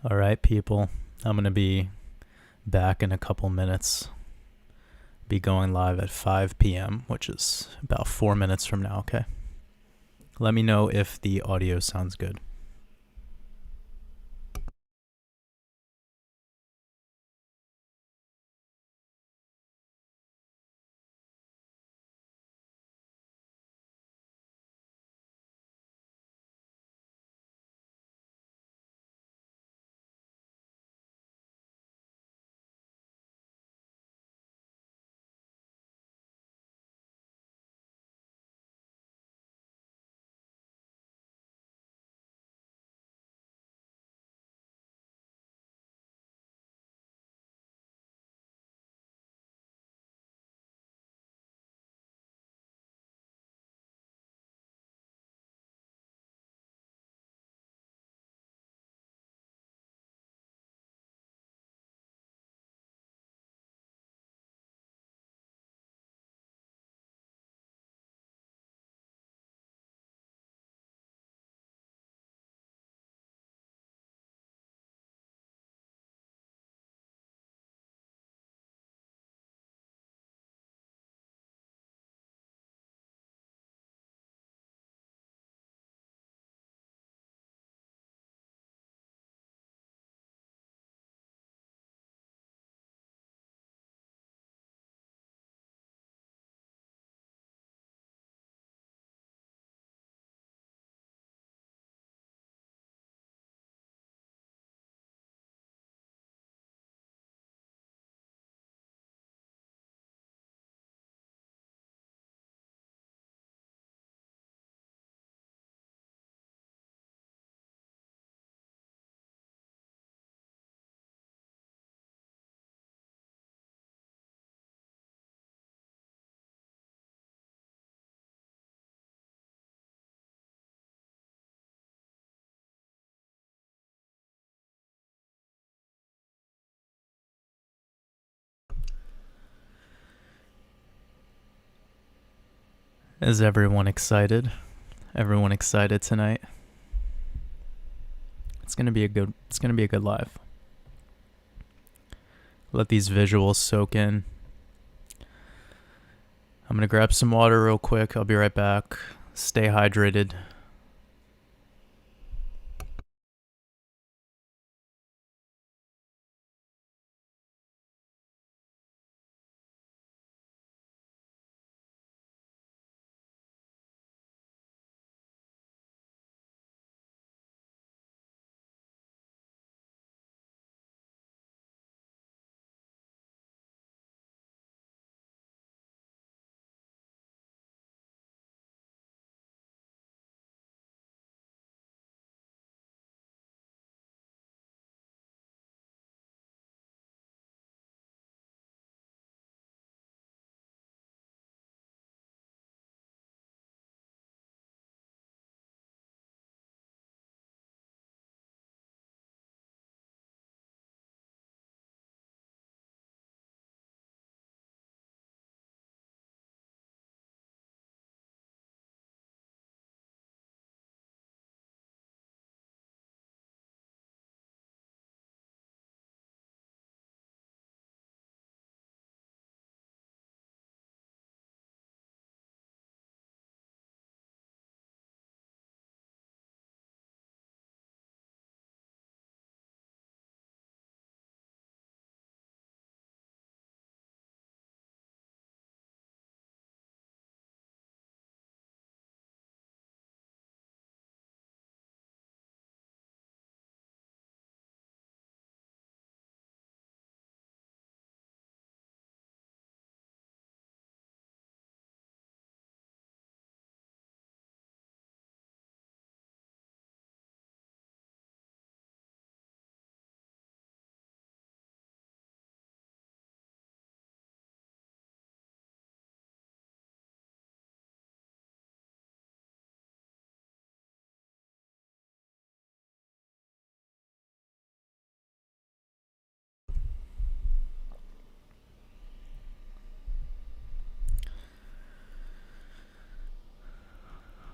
All right, people. I'm going to be back in a couple minutes. Be going live at 5 p.m., which is about 4 minutes from now, okay? Let me know if the audio sounds good. Is everyone excited? Everyone excited tonight? It's gonna be a good live. Let these visuals soak in. I'm gonna grab some water real quick. I'll be right back. Stay hydrated.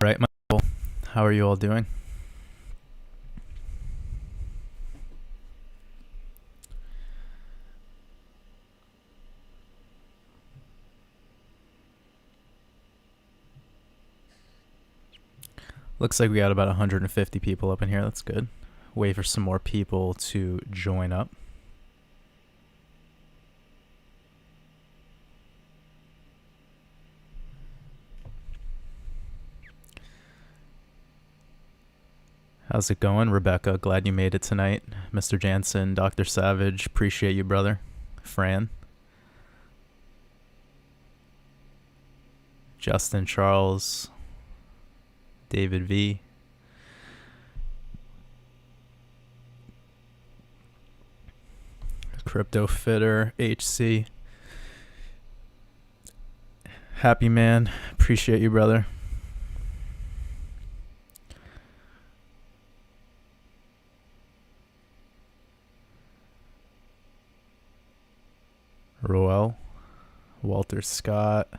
Right, Michael. How are you all doing? Looks like we got about 150 people up in here. That's good. Wait for some more people to join up. How's it going, Rebecca? Glad you made it tonight. Mr. Jansen, Dr. Savage, appreciate you, brother. Fran. Justin Charles. David V. Crypto Fitter, HC. Happy man, appreciate you, brother. Roel, Walter Scott.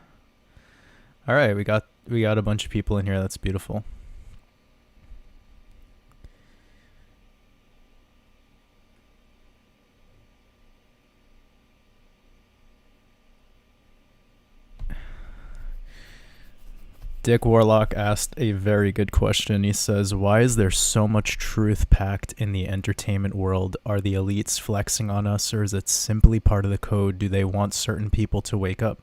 All right, we got a bunch of people in here. That's beautiful. Dick Warlock asked a very good question. He says, why is there so much truth packed in the entertainment world? Are the elites flexing on us, or is it simply part of the code? Do they want certain people to wake up?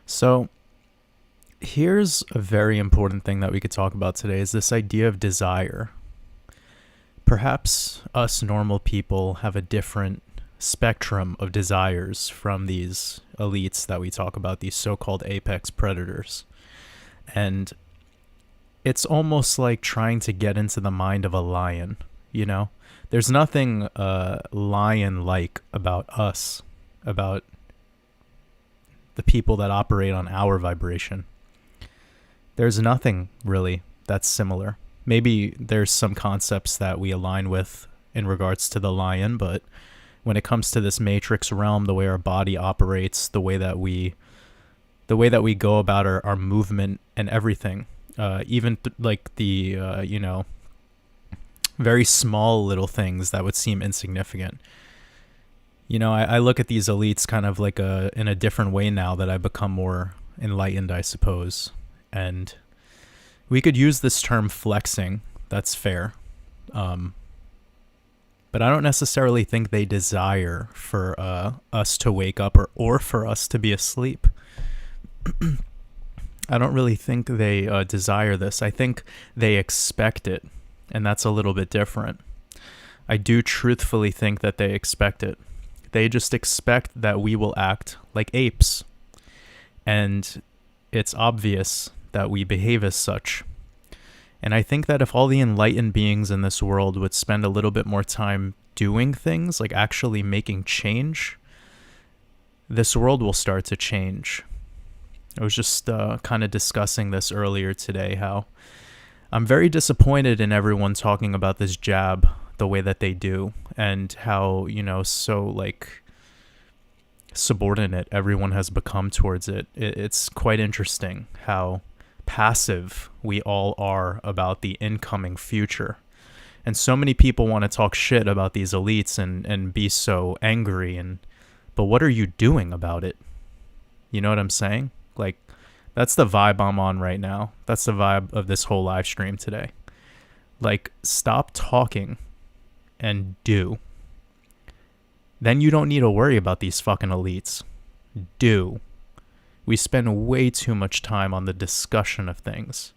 So here's a very important thing that we could talk about today is this idea of desire. Perhaps us normal people have a different spectrum of desires from these elites that we talk about, these so-called apex predators. And it's almost like trying to get into the mind of a lion, you know? There's nothing lion-like about us, about the people that operate on our vibration. There's nothing really that's similar. Maybe there's some concepts that we align with in regards to the lion, but when it comes to this matrix realm, the way our body operates, the way that we go about our movement and everything, even like the very small little things that would seem insignificant. You know, I look at these elites kind of like in a different way now that I've become more enlightened, I suppose. And we could use this term flexing. That's fair. But I don't necessarily think they desire for us to wake up or for us to be asleep. I don't really think they desire this. I think they expect it, and that's a little bit different. I do truthfully think that they expect it. They just expect that we will act like apes, and it's obvious that we behave as such. And I think that if all the enlightened beings in this world would spend a little bit more time doing things, like actually making change, this world will start to change. I was just kind of discussing this earlier today, how I'm very disappointed in everyone talking about this jab the way that they do, and how, so like subordinate everyone has become towards it. It's quite interesting how passive we all are about the incoming future. And so many people want to talk shit about these elites and be so angry, but what are you doing about it? You know what I'm saying? Like, that's the vibe I'm on right now. That's the vibe of this whole live stream today. Like, stop talking and do. Then you don't need to worry about these fucking elites. Do. We spend way too much time on the discussion of things.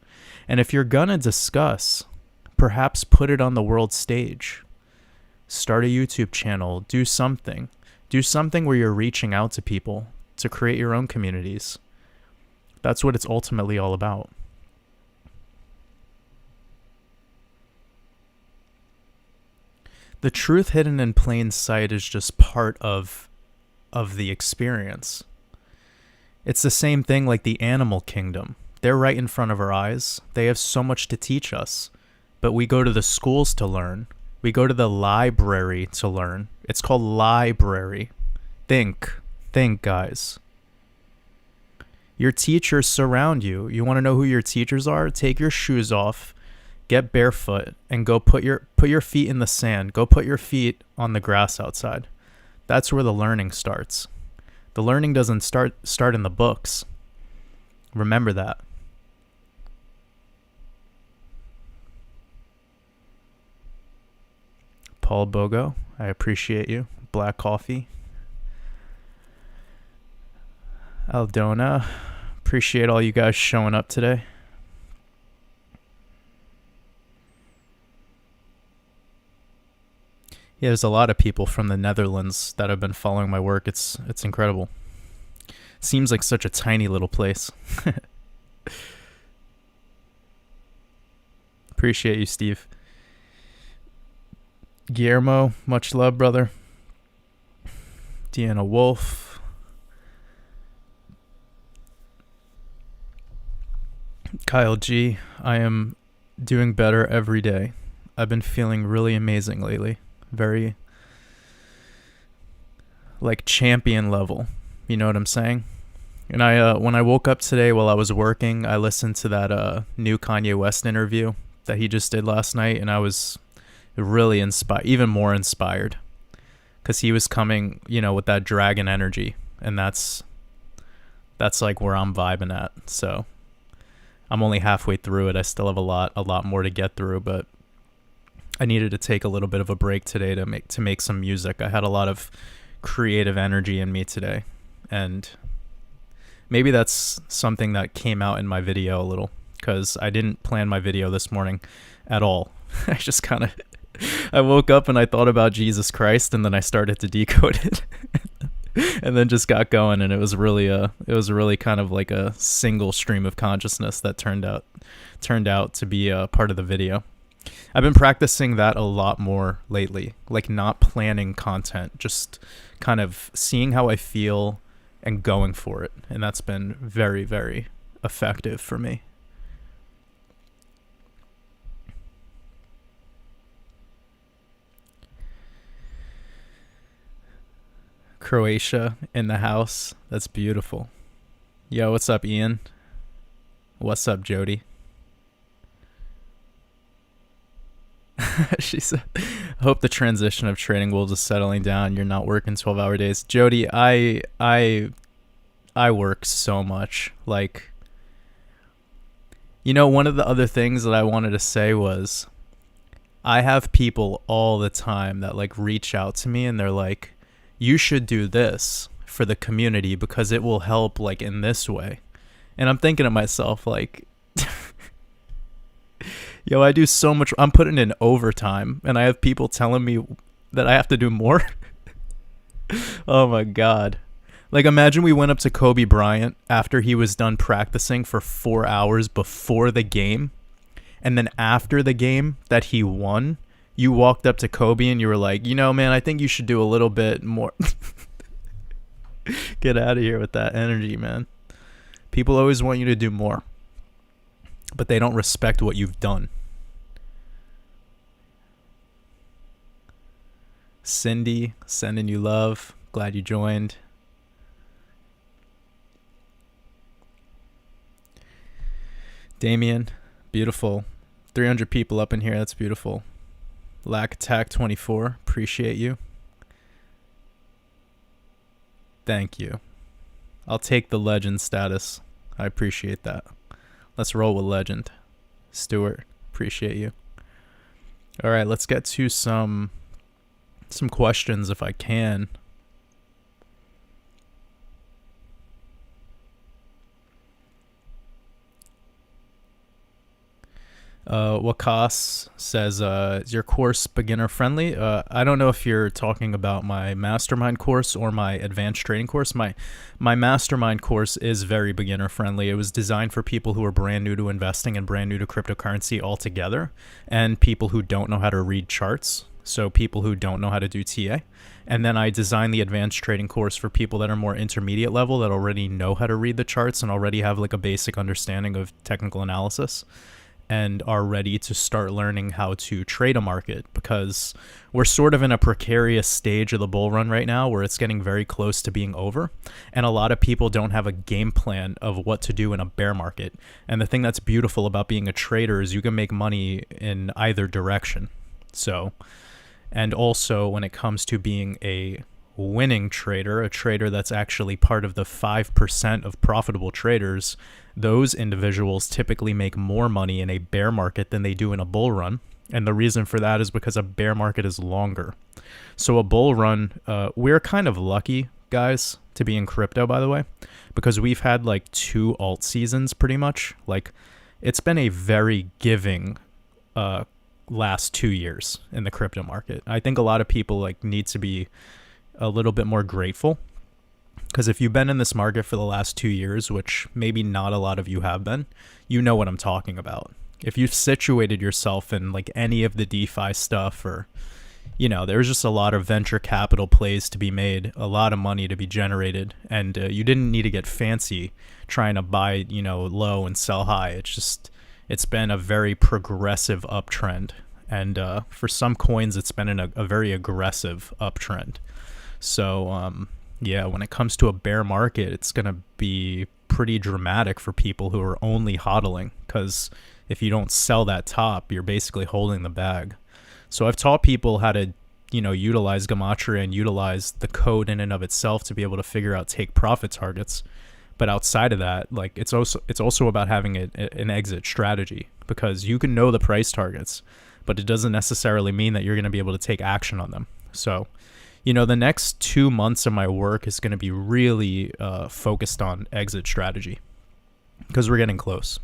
And if you're gonna discuss, perhaps put it on the world stage. Start a YouTube channel. Do something. Do something where you're reaching out to people to create your own communities. That's what it's ultimately all about. The truth hidden in plain sight is just part of the experience. It's the same thing like the animal kingdom. They're right in front of our eyes. They have so much to teach us. But we go to the schools to learn. We go to the library to learn. It's called library. Think, guys. Your teachers surround you. You want to know who your teachers are? Take your shoes off, get barefoot, and go put your feet in the sand. Go put your feet on the grass outside. That's where the learning starts. The learning doesn't start in the books. Remember that. Paul Bogo, I appreciate you. Black Coffee. Aldona, appreciate all you guys showing up today. Yeah, there's a lot of people from the Netherlands that have been following my work. It's incredible. Seems like such a tiny little place. Appreciate you, Steve. Guillermo, much love, brother. Deanna Wolf. Kyle G, I am doing better every day. I've been feeling really amazing lately. Very, like, champion level. You know what I'm saying? And when I woke up today while I was working, I listened to that new Kanye West interview that he just did last night, and I was really inspired, even more inspired, because he was coming, with that dragon energy, and that's like where I'm vibing at. So I'm only halfway through it. I still have a lot more to get through, but I needed to take a little bit of a break today to make some music. I had a lot of creative energy in me today, and maybe that's something that came out in my video a little, because I didn't plan my video this morning at all. I just I woke up and I thought about Jesus Christ, and then I started to decode it and then just got going, and it was really kind of like a single stream of consciousness that turned out to be a part of the video. I've been practicing that a lot more lately, like not planning content, just kind of seeing how I feel and going for it. And that's been very, very effective for me. Croatia in the house. That's beautiful. Yo, what's up, Ian? What's up, Jody? She said, I hope the transition of trading wolves is settling down. You're not working 12-hour days. Jody, I work so much. Like, one of the other things that I wanted to say was I have people all the time that like reach out to me and they're like, you should do this for the community because it will help like in this way. And I'm thinking to myself, like, yo, I do so much. I'm putting in overtime, and I have people telling me that I have to do more. Oh, my God. Like, imagine we went up to Kobe Bryant after he was done practicing for 4 hours before the game, and then after the game that he won, you walked up to Kobe and you were like, man, I think you should do a little bit more. Get out of here with that energy, man. People always want you to do more, but they don't respect what you've done. Cindy, sending you love. Glad you joined. Damien, beautiful. 300 people up in here. That's beautiful. Lack Attack 24, appreciate you. Thank you. I'll take the legend status. I appreciate that. Let's roll with legend. Stuart, appreciate you. All right, let's get to some questions if I can. Wakas says, is your course beginner friendly? I don't know if you're talking about my mastermind course or my advanced trading course. My mastermind course is very beginner friendly. It was designed for people who are brand new to investing and brand new to cryptocurrency altogether, and people who don't know how to read charts. So people who don't know how to do TA. And then I designed the advanced trading course for people that are more intermediate level, that already know how to read the charts and already have like a basic understanding of technical analysis, and are ready to start learning how to trade a market, because we're sort of in a precarious stage of the bull run right now where it's getting very close to being over, and a lot of people don't have a game plan of what to do in a bear market. And the thing that's beautiful about being a trader is you can make money in either direction. So, and also when it comes to being a winning trader, a trader that's actually part of the 5% of profitable traders, those individuals typically make more money in a bear market than they do in a bull run. And the reason for that is because a bear market is longer. So a bull run, we're kind of lucky, guys, to be in crypto, by the way, because we've had like 2 alt seasons pretty much. Like, it's been a very giving last 2 years in the crypto market. I think a lot of people like need to be a little bit more grateful, because if you've been in this market for the last 2 years, which maybe not a lot of you have been, you know what I'm talking about. If you've situated yourself in like any of the DeFi stuff, or, you know, there's just a lot of venture capital plays to be made, a lot of money to be generated, and you didn't need to get fancy trying to buy, you know, low and sell high. It's been a very progressive uptrend, and for some coins, it's been in a very aggressive uptrend. So, yeah, when it comes to a bear market, it's going to be pretty dramatic for people who are only hodling, because if you don't sell that top, you're basically holding the bag. So I've taught people how to, you know, utilize Gematria and utilize the code in and of itself to be able to figure out take profit targets. But outside of that, like, it's also about having an exit strategy, because you can know the price targets, but it doesn't necessarily mean that you're going to be able to take action on them. So, you know, the next 2 months of my work is going to be really focused on exit strategy, because we're getting close.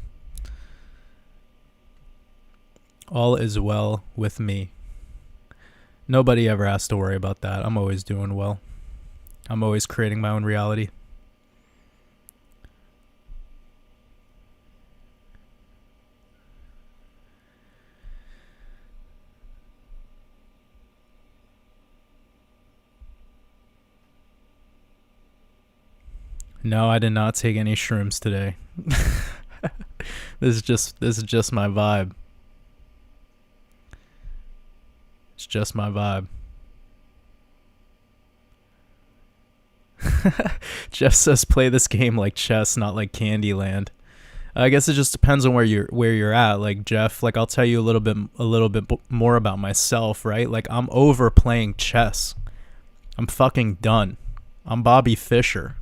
All is well with me. Nobody ever has to worry about that. I'm always doing well. I'm always creating my own reality. No, I did not take any shrooms today. This is just my vibe. It's just my vibe. Jeff says play this game like chess, not like Candyland. I guess it just depends on where you're at. Like, Jeff, like, I'll tell you a little bit more about myself, right? Like, I'm over playing chess. I'm fucking done. I'm Bobby Fischer.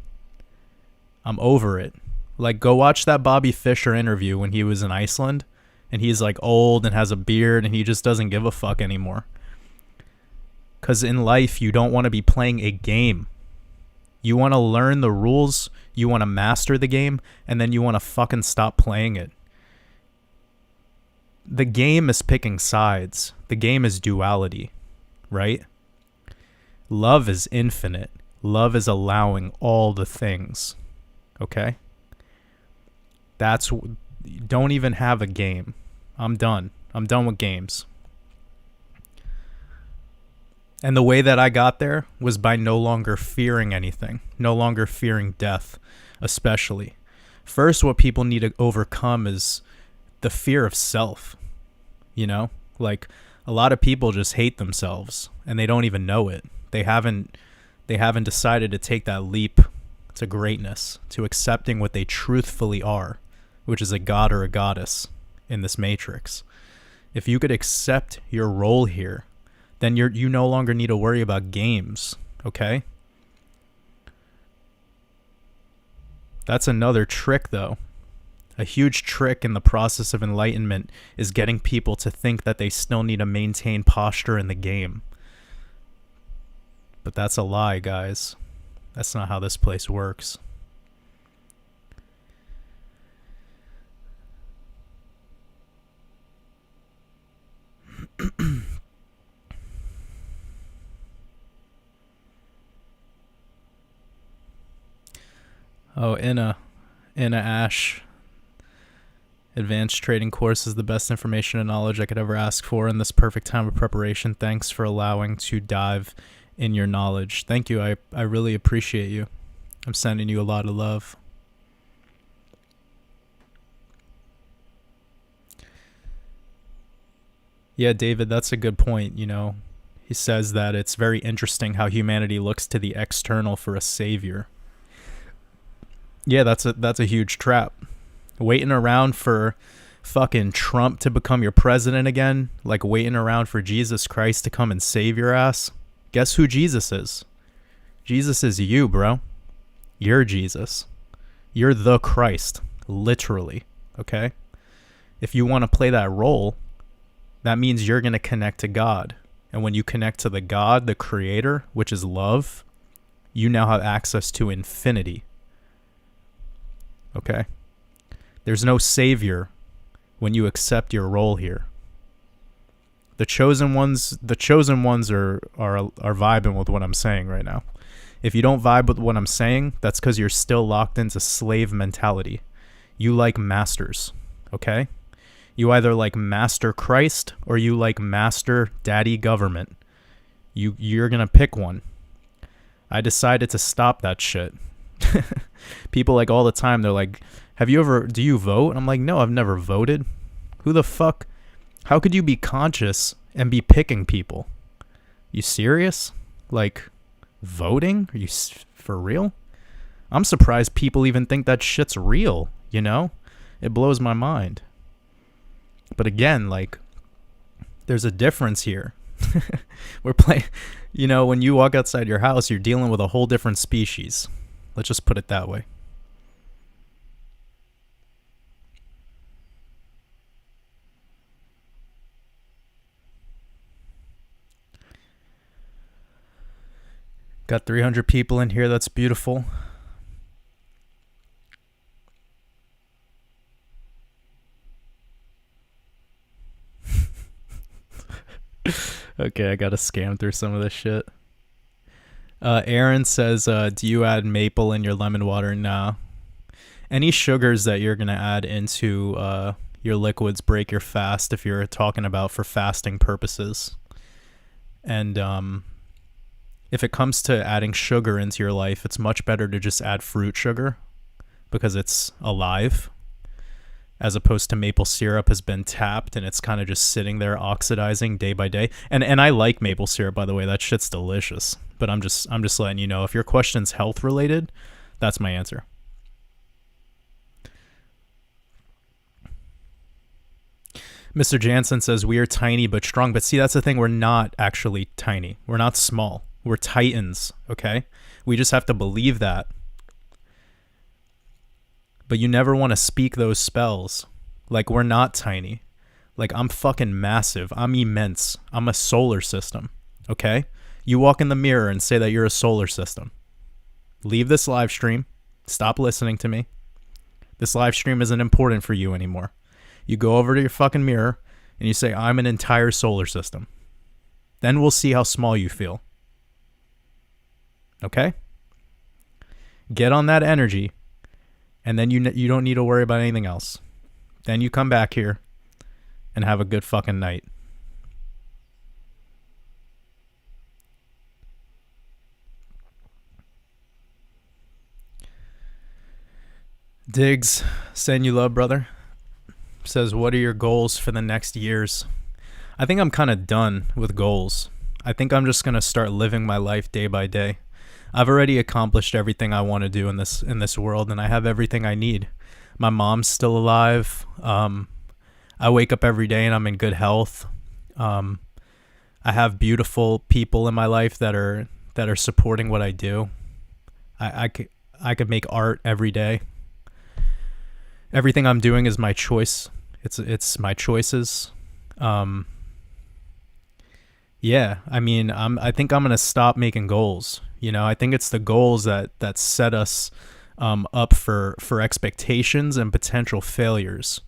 I'm over it. Like, go watch that Bobby Fischer interview when he was in Iceland, and he's like old and has a beard and he just doesn't give a fuck anymore. Because in life, you don't want to be playing a game. You want to learn the rules, you want to master the game, and then you want to fucking stop playing it. The game is picking sides. The game is duality, right? Love is infinite. Love is allowing all the things, okay? Don't even have a game. I'm done. I'm done with games. And the way that I got there was by no longer fearing anything, no longer fearing death, especially. First, what people need to overcome is the fear of self, you know? Like, a lot of people just hate themselves, and they don't even know it. They haven't decided to take that leap to greatness, to accepting what they truthfully are, which is a god or a goddess in this matrix. If you could accept your role here, then you no longer need to worry about games, okay? That's another trick, though. A huge trick in the process of enlightenment is getting people to think that they still need to maintain posture in the game. But that's a lie, guys. That's not how this place works. Oh, Inna Ash. Advanced trading course is the best information and knowledge I could ever ask for in this perfect time of preparation. Thanks for allowing to dive in your knowledge. Thank you. I really appreciate you. I'm sending you a lot of love. Yeah, David, that's a good point. You know, he says that it's very interesting how humanity looks to the external for a savior. Yeah, that's a huge trap. Waiting around for fucking Trump to become your president again, like waiting around for Jesus Christ to come and save your ass. Guess who Jesus is? Jesus is you, bro. You're Jesus. You're the Christ, literally, okay? If you want to play that role, that means you're going to connect to God. And when you connect to the God, the creator, which is love, you now have access to infinity. Okay? There's no savior when you accept your role here. The chosen ones are vibing with what I'm saying right now. If you don't vibe with what I'm saying, that's because you're still locked into slave mentality. You like masters, okay? You either like Master Christ or you like Master Daddy Government. You're gonna pick one. I decided to stop that shit. People like all the time, they're like, do you vote? And I'm like, no, I've never voted. Who the fuck? How could you be conscious and be picking people? You serious? Like, voting? Are you for real? I'm surprised people even think that shit's real, you know? It blows my mind. But again, like, there's a difference here. We're playing, when you walk outside your house, you're dealing with a whole different species. Let's just put it that way. Got 300 people in here. That's beautiful. Okay, I gotta scan through some of this shit. Aaron says, do you add maple in your lemon water? Nah. Any sugars that you're gonna add into your liquids break your fast if you're talking about for fasting purposes. And if it comes to adding sugar into your life, it's much better to just add fruit sugar because it's alive, as opposed to maple syrup has been tapped and it's kind of just sitting there oxidizing day by day. And I like maple syrup, by the way. That shit's delicious. But I'm just letting you know, if your question's health related, that's my answer. Mr. Jansen says, we are tiny but strong. But see, that's the thing. We're not actually tiny. We're not small. We're titans, okay? We just have to believe that. But you never want to speak those spells. Like, we're not tiny. Like, I'm fucking massive. I'm immense. I'm a solar system, okay? You walk in the mirror and say that you're a solar system. Leave this live stream. Stop listening to me. This live stream isn't important for you anymore. You go over to your fucking mirror and you say, I'm an entire solar system. Then we'll see how small you feel. Okay? Get on that energy, and then you don't need to worry about anything else. Then you come back here and have a good fucking night. Diggs, saying you love, brother. Says, what are your goals for the next years? I think I'm kind of done with goals. I think I'm just going to start living my life day by day. I've already accomplished everything I want to do in this world, and I have everything I need. My mom's still alive. I wake up every day and I'm in good health. I have beautiful people in my life that are supporting what I do. I could make art every day. Everything I'm doing is my choice. It's my choices. Yeah, I mean, I think I'm gonna stop making goals. I think it's the goals that set us up for expectations and potential failures.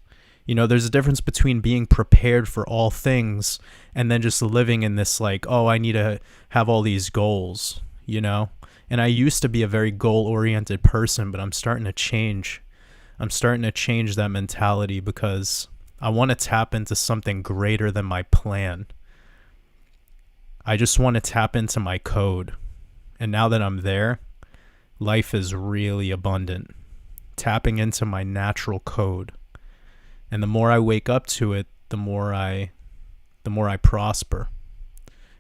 There's a difference between being prepared for all things and then just living in this like, oh, I need to have all these goals, And I used to be a very goal-oriented person, but I'm starting to change. I'm starting to change that mentality because I want to tap into something greater than my plan. I just want to tap into my code. And now that I'm there, life is really abundant. Tapping into my natural code. And the more I wake up to it, the more I prosper.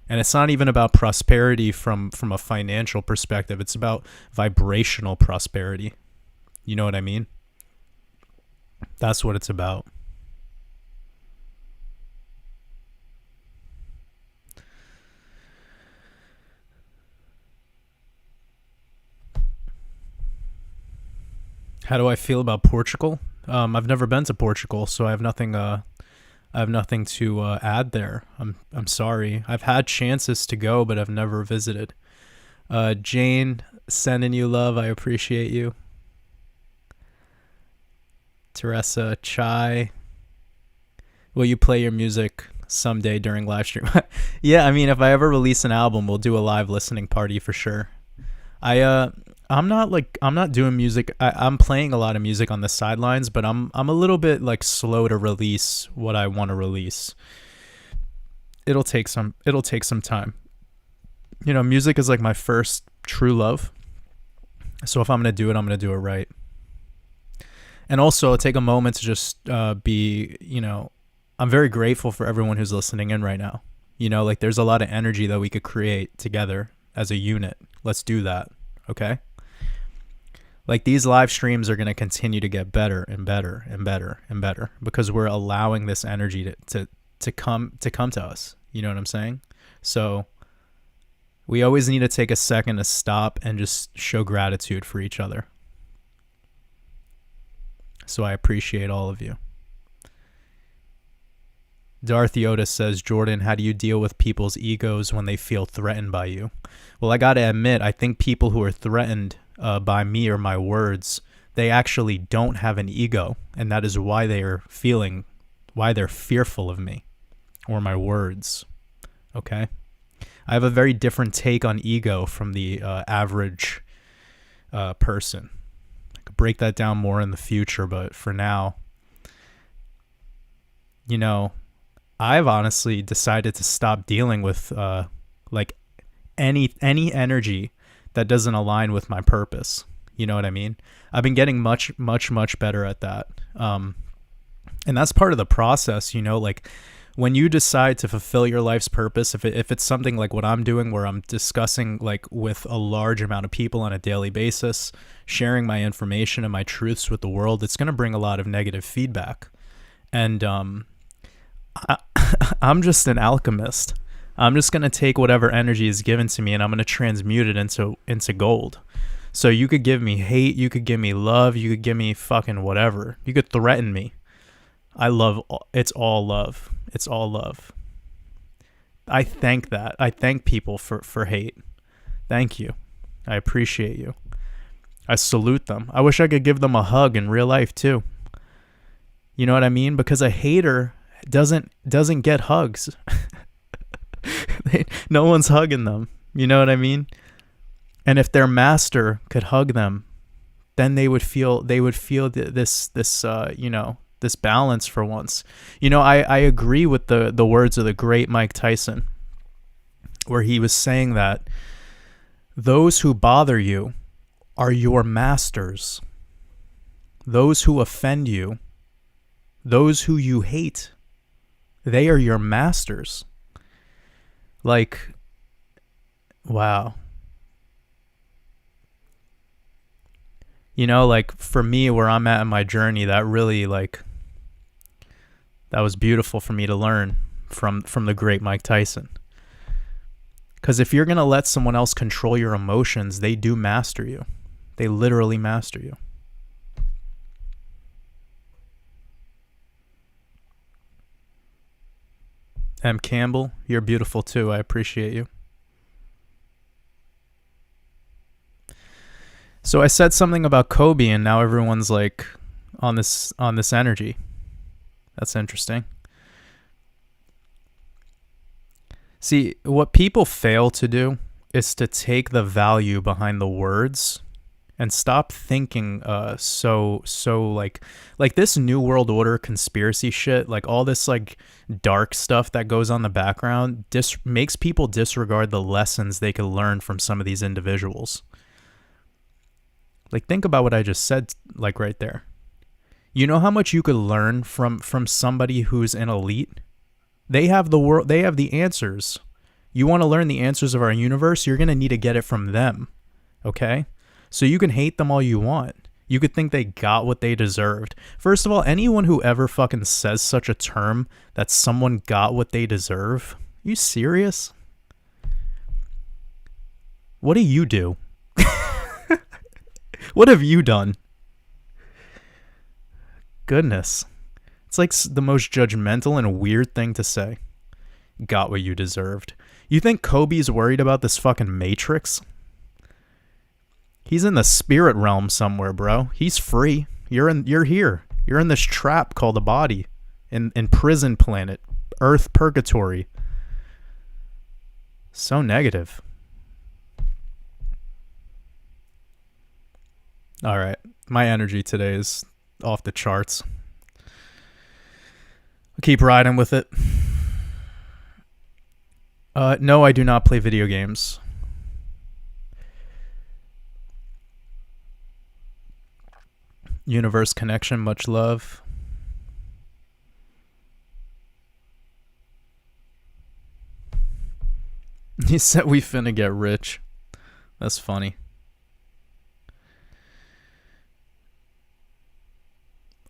And it's not even about prosperity from a financial perspective. It's about vibrational prosperity. You know what I mean? That's what it's about. How do I feel about Portugal? I've never been to Portugal, so I have nothing I have nothing to add there. I'm sorry. I've had chances to go, but I've never visited. Jane, sending you love. I appreciate you. Teresa, Chai, will you play your music someday during live stream? Yeah, I mean, if I ever release an album, we'll do a live listening party for sure. I'm not doing music. I'm playing a lot of music on the sidelines, but I'm a little bit like slow to release what I want to release. It'll take some time. You know, music is like my first true love. So if I'm going to do it right. And also take a moment to just be, you know, I'm very grateful for everyone who's listening in right now. You know, like there's a lot of energy that we could create together as a unit. Let's do that. Okay. Like these live streams are going to continue to get better and better and better and better because we're allowing this energy to come to us. You know what I'm saying? So we always need to take a second to stop and just show gratitude for each other. So I appreciate all of you. Dorothy Otis says, Jordan, how do you deal with people's egos when they feel threatened by you? Well, I got to admit, I think people who are threatened by me or my words, they actually don't have an ego. And that is why they're fearful of me or my words. Okay? I have a very different take on ego from the average person. I could break that down more in the future, but for now, you know, I've honestly decided to stop dealing with like any energy that doesn't align with my purpose. You know what I mean? I've been getting much better at that. And that's part of the process, you know, like when you decide to fulfill your life's purpose, if it's something like what I'm doing where I'm discussing like with a large amount of people on a daily basis, sharing my information and my truths with the world, it's going to bring a lot of negative feedback. And I'm just an alchemist. I'm just going to take whatever energy is given to me and I'm going to transmute it into gold. So you could give me hate, you could give me love, you could give me fucking whatever. You could threaten me. It's all love. It's all love. I thank that. I thank people for hate. Thank you. I appreciate you. I salute them. I wish I could give them a hug in real life too. You know what I mean? Because a hater doesn't get hugs. No one's hugging them. You know what I mean? And if their master could hug them, then they would feel this you know, this balance for once. You know, I agree with the words of the great Mike Tyson, where he was saying that those who bother you are your masters. Those who offend you, those who you hate, they are your masters. Like, wow. You know, like for me, where I'm at in my journey, that really like, that was beautiful for me to learn from the great Mike Tyson. Because if you're going to let someone else control your emotions, they do master you. They literally master you. M. Campbell, you're beautiful too. I appreciate you. So I said something about Kobe and now everyone's like on this energy. That's interesting. See, what people fail to do is to take the value behind the words and stop thinking so like this new world order conspiracy shit, like all this like dark stuff that goes on the background makes people disregard the lessons they could learn from some of these individuals. Like think about what I just said, like right there. You know how much you could learn from somebody who's an elite? They have the answers. You want to learn the answers of our universe, you're going to need to get it from them. Okay? So you can hate them all you want. You could think they got what they deserved. First of all, anyone who ever fucking says such a term that someone got what they deserve, are you serious? What do you do? What have you done? Goodness. It's like the most judgmental and weird thing to say. Got what you deserved. You think Kobe's worried about this fucking Matrix? He's in the spirit realm somewhere, bro. He's free. You're here. You're in this trap called a body. In prison planet. Earth purgatory. So negative. All right. My energy today is off the charts. I'll keep riding with it. No, I do not play video games. Universe connection, much love. He said we finna get rich. That's funny.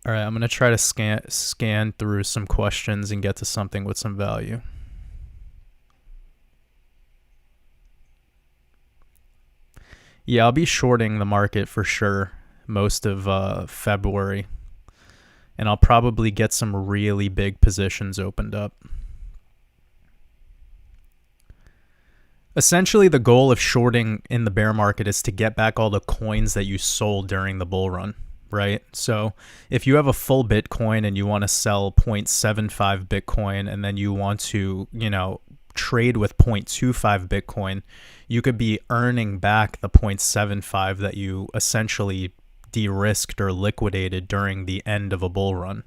All right, I'm going to try to scan through some questions and get to something with some value. Yeah, I'll be shorting the market for sure most of February. And I'll probably get some really big positions opened up. Essentially, the goal of shorting in the bear market is to get back all the coins that you sold during the bull run, right? So if you have a full Bitcoin and you want to sell 0.75 Bitcoin and then you want to, trade with 0.25 Bitcoin, you could be earning back the 0.75 that you essentially de-risked or liquidated during the end of a bull run.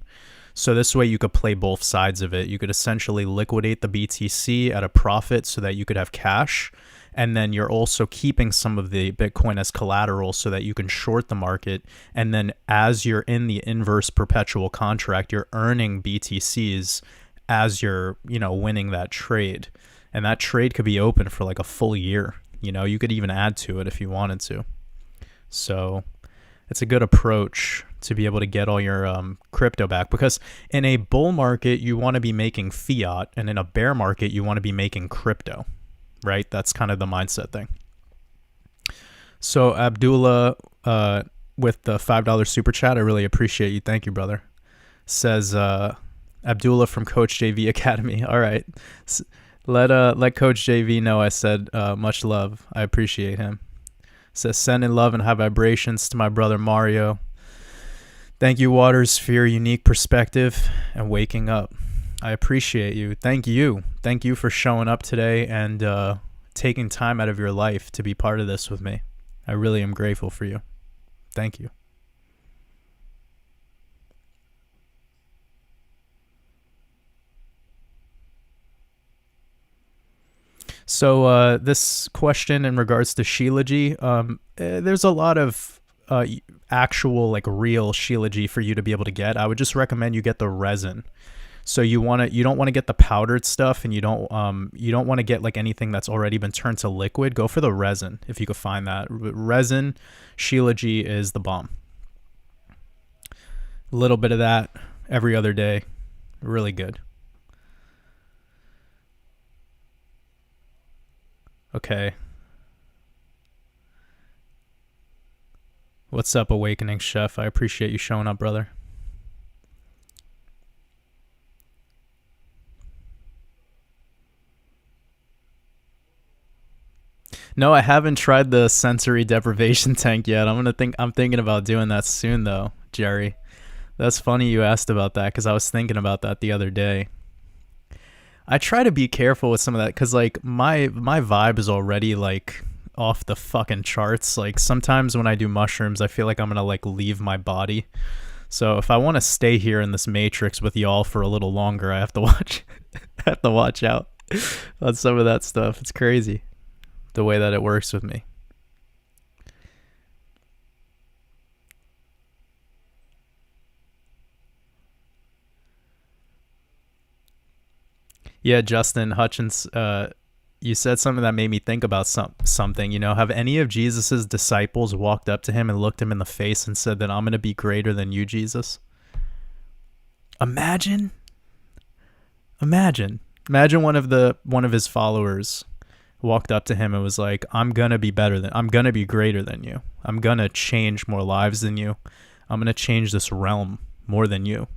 So this way you could play both sides of it. You could essentially liquidate the BTC at a profit so that you could have cash. And then you're also keeping some of the Bitcoin as collateral so that you can short the market. And then as you're in the inverse perpetual contract, you're earning BTCs as you're, winning that trade. And that trade could be open for like a full year. You could even add to it if you wanted to. So it's a good approach to be able to get all your crypto back, because in a bull market, you want to be making fiat, and in a bear market, you want to be making crypto, right? That's kind of the mindset thing. So Abdullah with the $5 super chat, I really appreciate you. Thank you, brother. Says Abdullah from Coach JV Academy. All right. Let Coach JV know I said much love. I appreciate him. Says sending love and high vibrations to my brother Mario. Thank you, Waters, for your unique perspective and waking up. I appreciate you. Thank you. Thank you for showing up today and taking time out of your life to be part of this with me. I really am grateful for you. Thank you. So this question in regards to Shilajit, there's a lot of actual real Shilajit for you to be able to get. I would just recommend you get the resin. So you don't want to get the powdered stuff, and you don't want to get anything that's already been turned to liquid. Go for the resin if you could find that. Resin Shilajit is the bomb. A little bit of that every other day, really good. Okay. What's up, Awakening Chef? I appreciate you showing up, brother. No, I haven't tried the sensory deprivation tank yet. I'm thinking about doing that soon though, Jerry. That's funny you asked about that, because I was thinking about that the other day. I try to be careful with some of that, because my vibe is already off the fucking charts. Sometimes when I do mushrooms, I feel like I'm gonna leave my body. So if I want to stay here in this matrix with y'all for a little longer, I have to watch out on some of that stuff. It's crazy the way that it works with me. Yeah, Justin Hutchins, you said something that made me think about something. Have any of Jesus's disciples walked up to him and looked him in the face and said that I'm going to be greater than you, Jesus? Imagine one of his followers walked up to him and was like, I'm going to be greater than you. I'm going to change more lives than you. I'm going to change this realm more than you.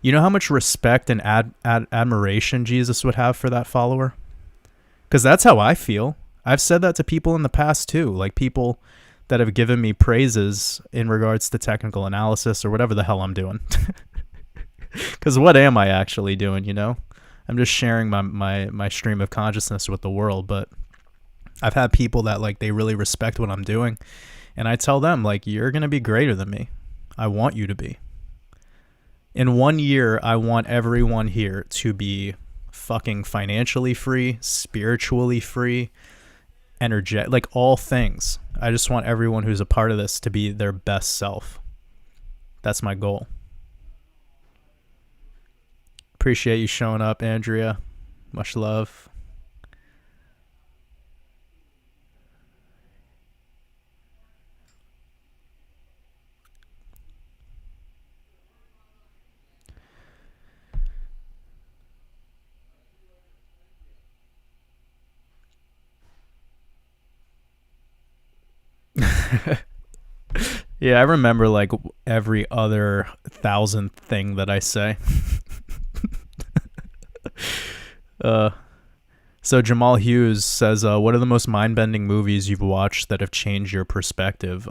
You know how much respect and admiration Jesus would have for that follower? Because that's how I feel. I've said that to people in the past too, like people that have given me praises in regards to technical analysis or whatever the hell I'm doing. Because what am I actually doing, you know? I'm just sharing my stream of consciousness with the world. But I've had people that, like, they really respect what I'm doing. And I tell them, like, you're going to be greater than me. I want you to be. In 1 year, I want everyone here to be fucking financially free, spiritually free, energetic, like all things. I just want everyone who's a part of this to be their best self. That's my goal. Appreciate you showing up, Andrea. Much love. Yeah, I remember like every other 1,000th thing that I say. So Jamal Hughes says, what are the most mind-bending movies you've watched that have changed your perspective?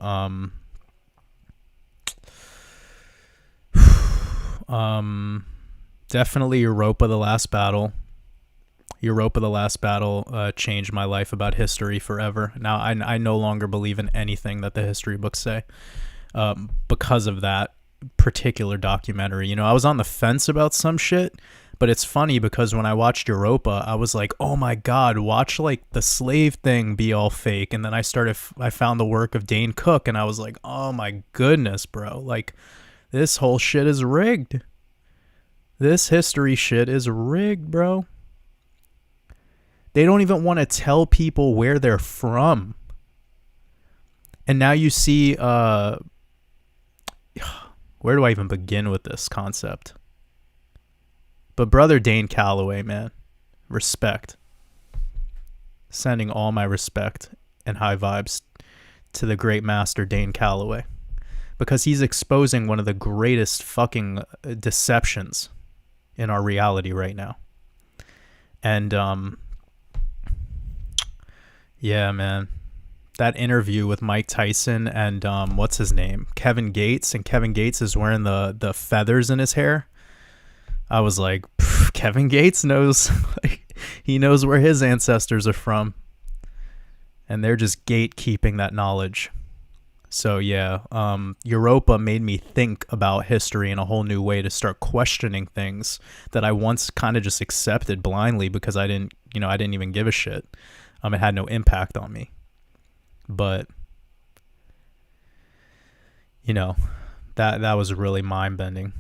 Definitely Europa: The Last Battle. Europa: The Last Battle changed my life about history forever. Now I no longer believe in anything that the history books say because of that particular documentary. You know, I was on the fence about some shit, but it's funny because when I watched Europa, I was like, oh my God, watch like the slave thing be all fake. And then I found the work of Dane Cook and I was like, oh my goodness, bro. Like, this whole shit is rigged. This history shit is rigged, bro. They don't even want to tell people where they're from. And now you see, where do I even begin with this concept? But brother Dane Calloway, man, respect. Sending all my respect and high vibes to the great master Dane Calloway. Because he's exposing one of the greatest fucking deceptions in our reality right now. And, yeah, man. That interview with Mike Tyson and, what's his name? Kevin Gates. And Kevin Gates is wearing the feathers in his hair. I was like, Kevin Gates knows. He knows where his ancestors are from. And they're just gatekeeping that knowledge. So yeah, Europa made me think about history in a whole new way, to start questioning things that I once kind of just accepted blindly because I didn't even give a shit. It had no impact on me. But you know, that was really mind-bending.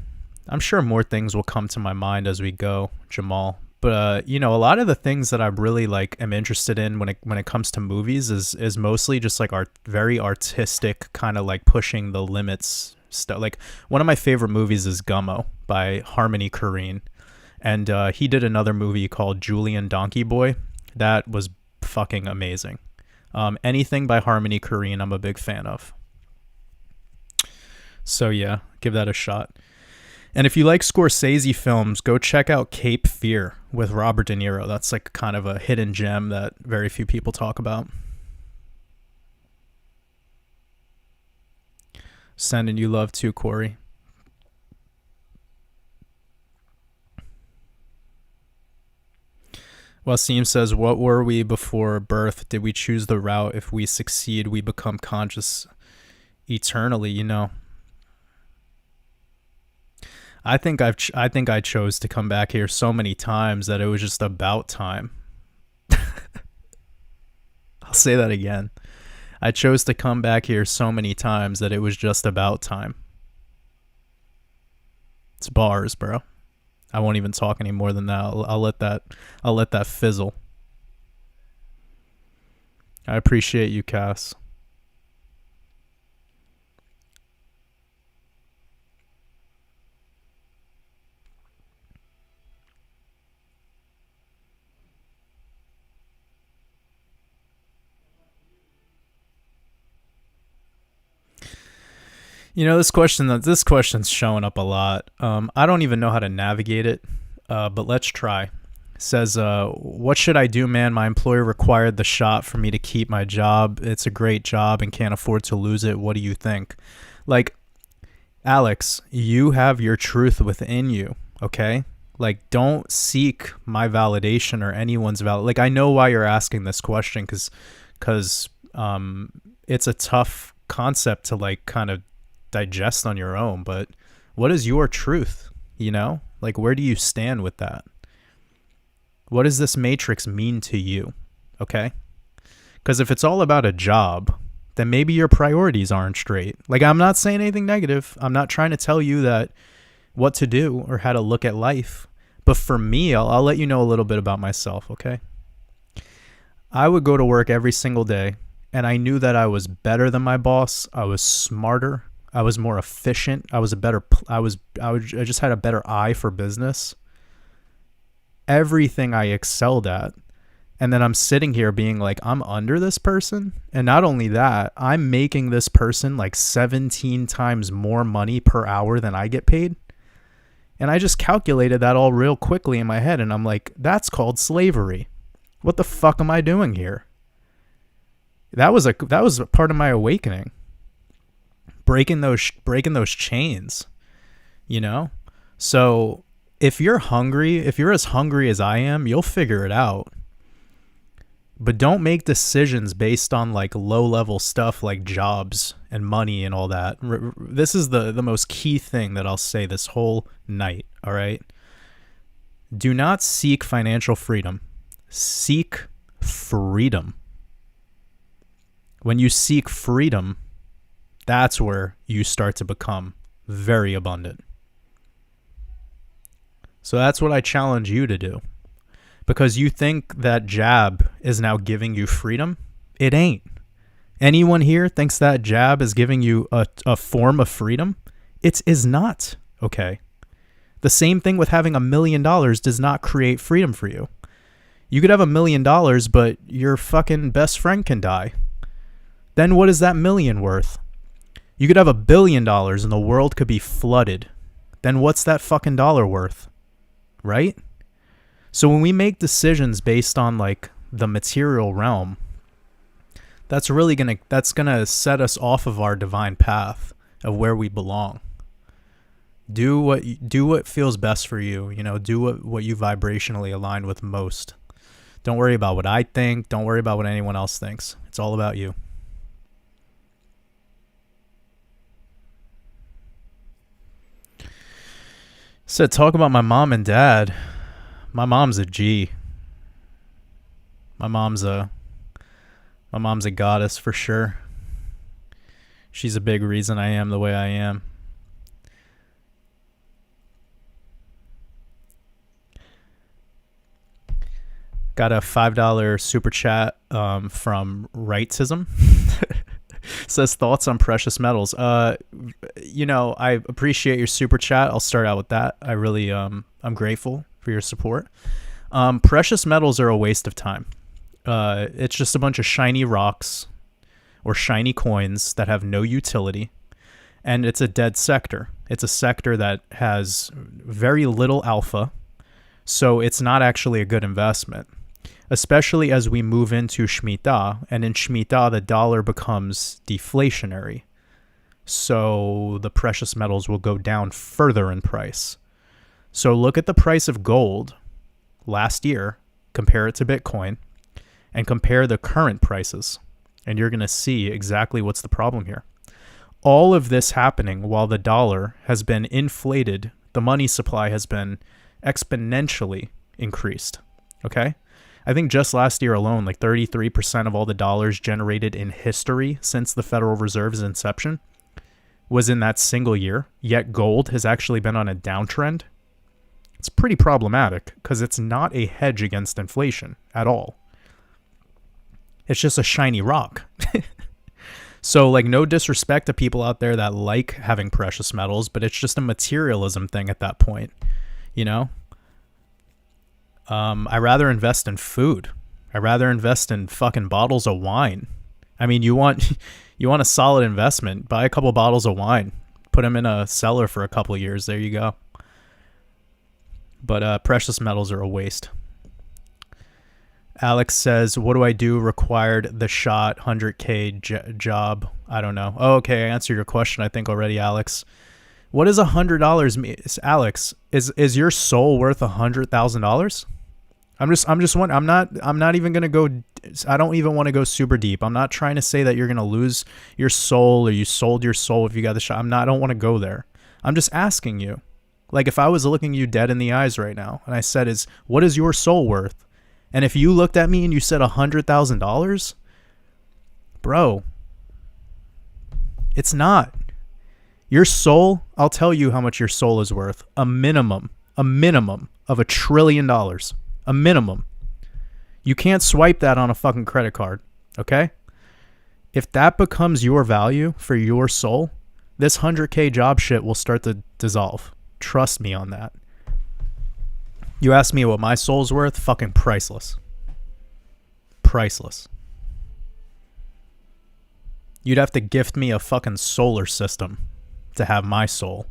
I'm sure more things will come to my mind as we go, Jamal. But you know, a lot of the things that I really like am interested in when it comes to movies is mostly just like very artistic, kind of like pushing the limits stuff. Like one of my favorite movies is Gummo by Harmony Korine, and he did another movie called Julian Donkey Boy that was fucking amazing. Anything by Harmony Korine, I'm a big fan of. So yeah, give that a shot. And if you like Scorsese films, go check out Cape Fear with Robert De Niro. That's like kind of a hidden gem that very few people talk about. Sending you love too, Corey. Wasim says, what were we before birth? Did we choose the route? If we succeed, we become conscious eternally, you know. I think I chose to come back here so many times that it was just about time. I'll say that again. I chose to come back here so many times that it was just about time. It's bars, bro. I won't even talk any more than that. I'll let that fizzle. I appreciate you, Cass. This question's showing up a lot. I don't even know how to navigate it, but let's try. It says, what should I do, man? My employer required the shot for me to keep my job. It's a great job and can't afford to lose it. What do you think? Like, Alex, you have your truth within you, okay? Like, don't seek my validation or anyone's validation. Like, I know why you're asking this question, because it's a tough concept to, like, kind of digest on your own. But what is your truth? Like, where do you stand with that? What does this matrix mean to you? Okay? Because if it's all about a job, then maybe your priorities aren't straight. Like, I'm not saying anything negative. I'm not trying to tell you that what to do or how to look at life. But for me, I'll let you know a little bit about myself, okay? I would go to work every single day, and I knew that I was better than my boss. I was smarter. I was more efficient. I just had a better eye for business. Everything I excelled at. And then I'm sitting here being like, I'm under this person. And not only that, I'm making this person like 17 times more money per hour than I get paid. And I just calculated that all real quickly in my head. And I'm like, that's called slavery. What the fuck am I doing here? That was a part of my awakening. Breaking those chains, So if you're as hungry as I am, you'll figure it out. But don't make decisions based on like low level stuff like jobs and money and all that. This is the most key thing that I'll say this whole night. All right. Do not seek financial freedom. Seek freedom. When you seek freedom, that's where you start to become very abundant. So that's what I challenge you to do. Because you think that jab is now giving you freedom. It ain't. Anyone here thinks that jab is giving you a form of freedom? It is not, okay? The same thing with having $1 million does not create freedom for you. You could have $1 million, but your fucking best friend can die. Then what is that million worth? You could have $1 billion and the world could be flooded. Then what's that fucking dollar worth? Right? So when we make decisions based on like the material realm, that's gonna set us off of our divine path of where we belong. Do what feels best for you. Do what you vibrationally align with most. Don't worry about what I think. Don't worry about what anyone else thinks. It's all about you. Said talk about my mom and dad. My mom's a G. My mom's a goddess for sure. She's a big reason I am the way I am. Got a $5 super chat from Rightism. Says thoughts on precious metals. I appreciate your super chat. I'll start out with that. I really I'm grateful for your support. Precious metals are a waste of time. It's just a bunch of shiny rocks or shiny coins that have no utility, and it's a dead sector. It's a sector that has very little alpha, so it's not actually a good investment, especially as we move into Shemitah, and in Shemitah, the dollar becomes deflationary. So the precious metals will go down further in price. So look at the price of gold last year, compare it to Bitcoin, and compare the current prices. And you're going to see exactly what's the problem here. All of this happening while the dollar has been inflated, the money supply has been exponentially increased. Okay? I think just last year alone, like 33% of all the dollars generated in history since the Federal Reserve's inception was in that single year. Yet gold has actually been on a downtrend. It's pretty problematic because it's not a hedge against inflation at all. It's just a shiny rock. So, like, no disrespect to people out there that like having precious metals, but it's just a materialism thing at that point, I rather invest in food. I rather invest in fucking bottles of wine. I mean, you want a solid investment, buy a couple bottles of wine. Put them in a cellar for a couple years. There you go. But precious metals are a waste. Alex says, what do I do? Required the shot, 100K job. I don't know. Oh, okay, I answered your question, I think, already, Alex. What does $100 mean? Alex, is your soul worth $100,000? I'm just wondering. I'm not even gonna go. I don't even want to go super deep. I'm not trying to say that you're gonna lose your soul or you sold your soul if you got the shot. I don't want to go there. I'm just asking you. Like, if I was looking you dead in the eyes right now and I said, what is your soul worth? And if you looked at me and you said $100,000, bro, it's not. Your soul, I'll tell you how much your soul is worth. A minimum of $1 trillion. A minimum. You can't swipe that on a fucking credit card, okay? If that becomes your value for your soul, this 100K job shit will start to dissolve. Trust me on that. You ask me what my soul's worth? Fucking priceless. Priceless. You'd have to gift me a fucking solar system to have my soul.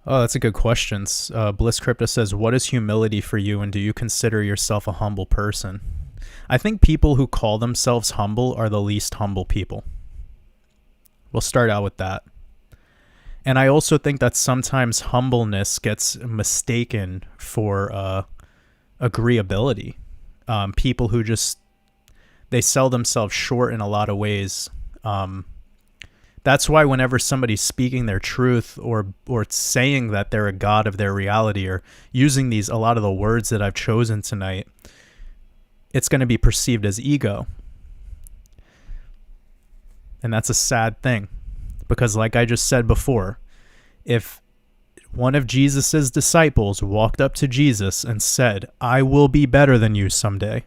Oh, that's a good question. Bliss Crypto says, what is humility for you, and do you consider yourself a humble person? I think people who call themselves humble are the least humble people. We'll start out with that. And I also think that sometimes humbleness gets mistaken for agreeability. People who they sell themselves short in a lot of ways. That's why whenever somebody's speaking their truth or saying that they're a god of their reality or using a lot of the words that I've chosen tonight, it's going to be perceived as ego. And that's a sad thing, because like I just said before, if one of Jesus's disciples walked up to Jesus and said, I will be better than you someday,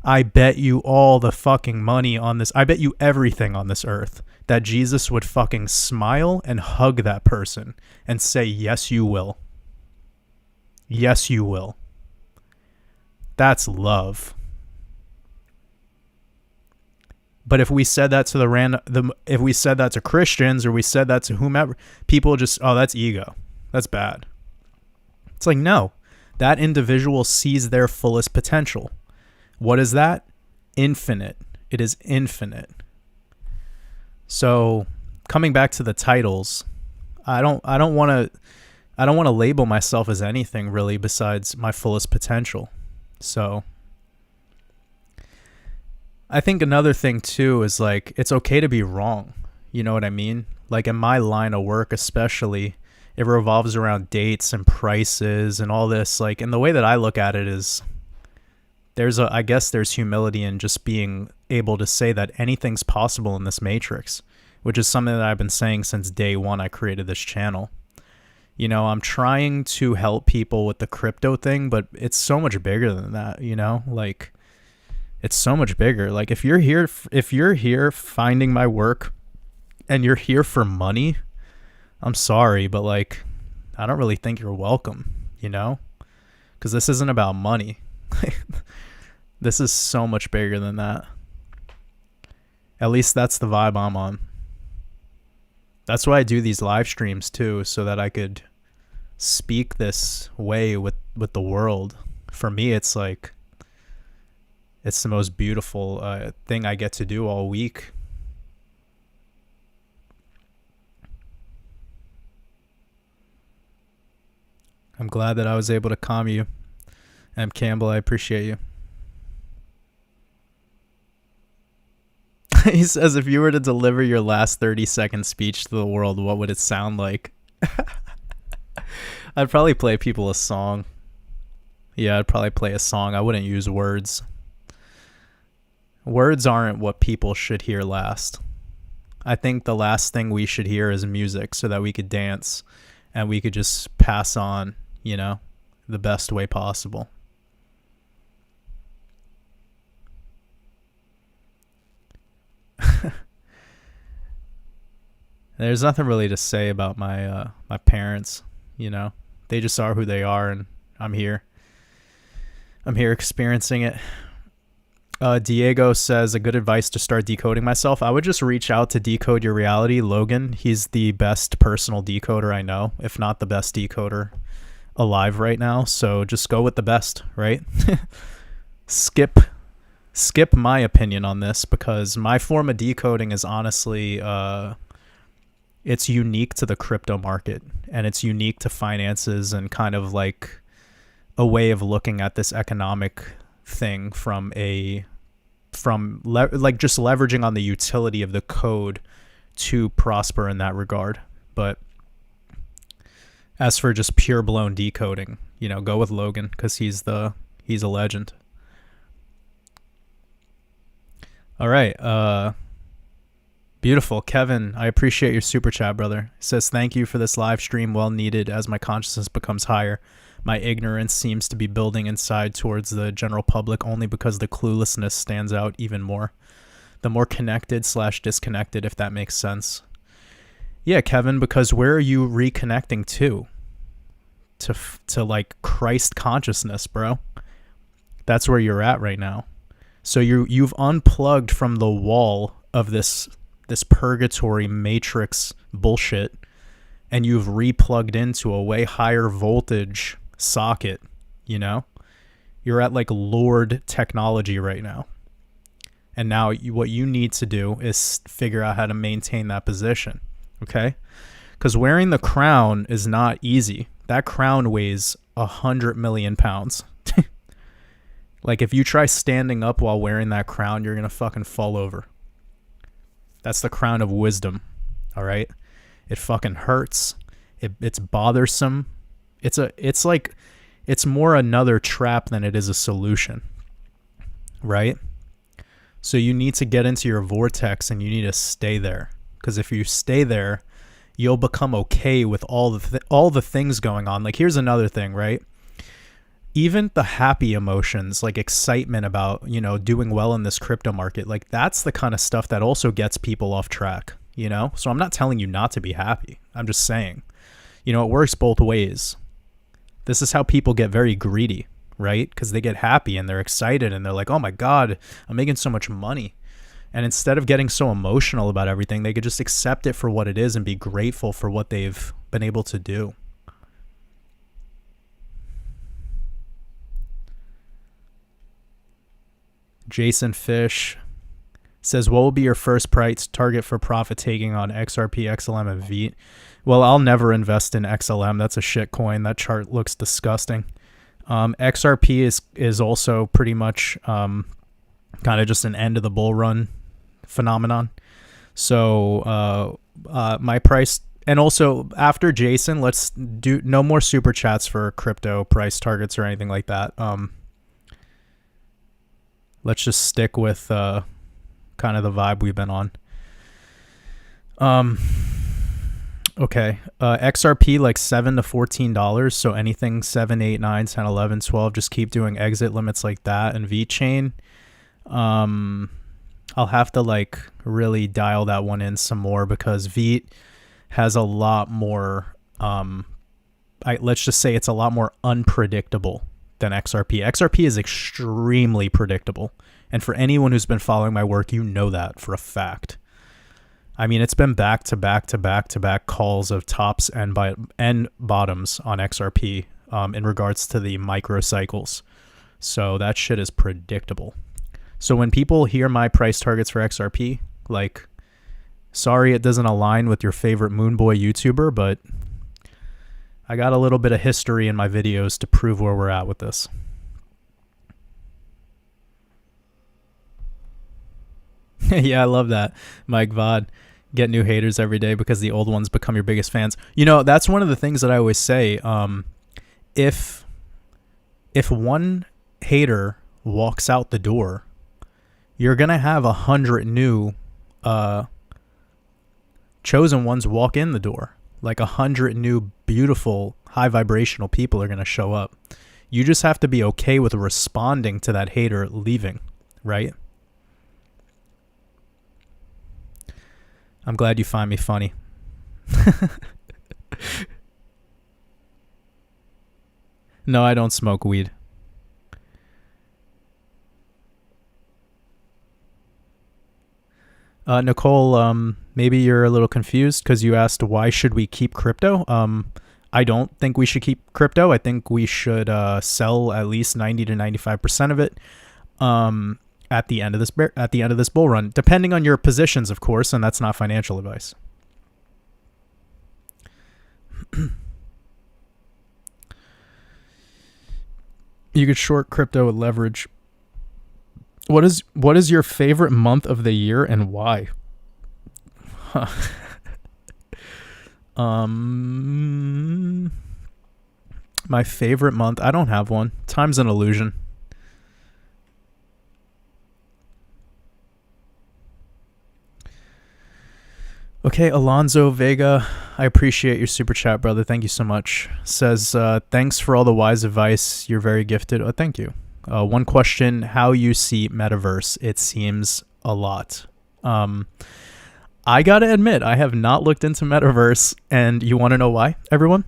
I bet you all the fucking money on this, I bet you everything on this earth, that Jesus would fucking smile and hug that person and say, yes, you will. Yes, you will. That's love. But if we said that to if we said that to Christians or we said that to whomever, people just, oh, that's ego. That's bad. It's like, no, that individual sees their fullest potential. What is that? Infinite. It is infinite. So coming back to the titles, I don't want to label myself as anything really besides my fullest potential. So I think another thing too is like, it's okay to be wrong. You know what I mean? Like in my line of work, especially, it revolves around dates and prices and all this. Like, and the way that I look at it is I guess there's humility in just being able to say that anything's possible in this matrix, which is something that I've been saying since day one I created this channel. You know, I'm trying to help people with the crypto thing, but it's so much bigger than that, you know? Like, it's so much bigger. Like, if you're here finding my work and you're here for money, I'm sorry, but like, I don't really think you're welcome, you know? Because this isn't about money. This is so much bigger than that. At least that's the vibe I'm on. That's why I do these live streams too, so that I could speak this way with the world. For me, it's like, it's the most beautiful thing I get to do all week. I'm glad that I was able to calm you. M. Campbell, I appreciate you. He says, if you were to deliver your last 30-second speech to the world, what would it sound like? I'd probably play people a song. Yeah, I'd probably play a song. I wouldn't use words. Words aren't what people should hear last. I think the last thing we should hear is music so that we could dance and we could just pass on, you know, the best way possible. There's nothing really to say about my my parents, you know. They just are who they are, and I'm here. I'm here experiencing it. Diego says, a good advice to start decoding myself. I would just reach out to Decode Your Reality. Logan, he's the best personal decoder I know, if not the best decoder alive right now. So just go with the best, right? Skip my opinion on this, because my form of decoding is honestly, it's unique to the crypto market, and it's unique to finances and kind of like a way of looking at this economic thing from just leveraging on the utility of the code to prosper in that regard. But as for just pure blown decoding, go with Logan, because he's a legend. All right. Beautiful. Kevin, I appreciate your super chat, brother. He says, thank you for this live stream, well needed. As my consciousness becomes higher, my ignorance seems to be building inside towards the general public, only because the cluelessness stands out even more. The more connected/disconnected, if that makes sense. Yeah, Kevin, because where are you reconnecting to? To like Christ consciousness, bro. That's where you're at right now. So you've unplugged from the wall of this purgatory matrix bullshit, and you've replugged into a way higher voltage socket. You're at like Lord technology right now, and now what you need to do is figure out how to maintain that position. Okay, because wearing the crown is not easy. That crown weighs 100 million pounds. Like, if you try standing up while wearing that crown, you're gonna fucking fall over. That's the crown of wisdom. All right, it fucking hurts. It's bothersome. It's more another trap than it is a solution, right? So you need to get into your vortex, and you need to stay there, because if you stay there, you'll become okay with all the things going on. Like, here's another thing, right? Even the happy emotions, like excitement about, doing well in this crypto market, like that's the kind of stuff that also gets people off track, So I'm not telling you not to be happy. I'm just saying, it works both ways. This is how people get very greedy, right? Because they get happy and they're excited and they're like, oh my God, I'm making so much money. And instead of getting so emotional about everything, they could just accept it for what it is and be grateful for what they've been able to do. Jason Fish says, what will be your first price target for profit taking on XRP, XLM, and VEET? Well, I'll never invest in XLM. That's a shit coin. That chart looks disgusting. XRP is also pretty much kind of just an end of the bull run phenomenon. So my price, and also after Jason, let's do no more super chats for crypto price targets or anything like that. Let's just stick with kind of the vibe we've been on. Okay. XRP like $7 to $14. So anything 7, 8, 9, 10, 11, 12, just keep doing exit limits like that. And VeChain, I'll have to like really dial that one in some more, because VEET has a lot more, let's just say it's a lot more unpredictable than XRP. XRP is extremely predictable. And for anyone who's been following my work, you know that for a fact. I mean, it's been back to back calls of tops and bottoms on XRP in regards to the microcycles. So that shit is predictable. So when people hear my price targets for XRP, like, sorry it doesn't align with your favorite Moonboy YouTuber, but I got a little bit of history in my videos to prove where we're at with this. Yeah, I love that. Mike Vod, get new haters every day because the old ones become your biggest fans. That's one of the things that I always say. If one hater walks out the door, you're going to have 100 new chosen ones walk in the door. Like 100 new, beautiful, high vibrational people are going to show up. You just have to be okay with responding to that hater leaving, right? I'm glad you find me funny. No, I don't smoke weed. Nicole, maybe you're a little confused because you asked why should we keep crypto. I don't think we should keep crypto. I think we should sell at least 90 to 95% of it at the end of this bull run, depending on your positions, of course, and that's not financial advice. You could short crypto with leverage. What is your favorite month of the year and why? Huh. My favorite month, I don't have one. Time's an illusion. Okay, Alonzo Vega, I appreciate your super chat, brother. Thank you so much. Says, thanks for all the wise advice. You're very gifted. Oh, thank you. One question, how you see metaverse? It seems a lot. I gotta admit, I have not looked into metaverse, and you want to know why, everyone?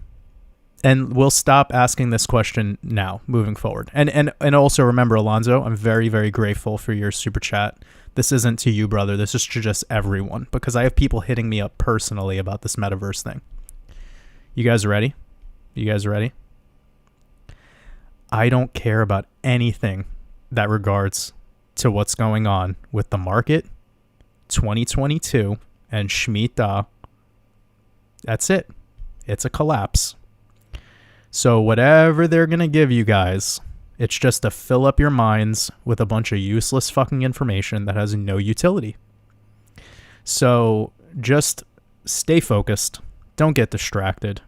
And we'll stop asking this question now, moving forward. And also remember, Alonzo, I'm very, very grateful for your super chat. This isn't to you, brother. This is to just everyone, because I have people hitting me up personally about this metaverse thing. You guys ready? I don't care about anything that regards to what's going on with the market, 2022, and Shemitah. That's it. It's a collapse. So whatever they're going to give you guys, it's just to fill up your minds with a bunch of useless fucking information that has no utility. So just stay focused. Don't get distracted.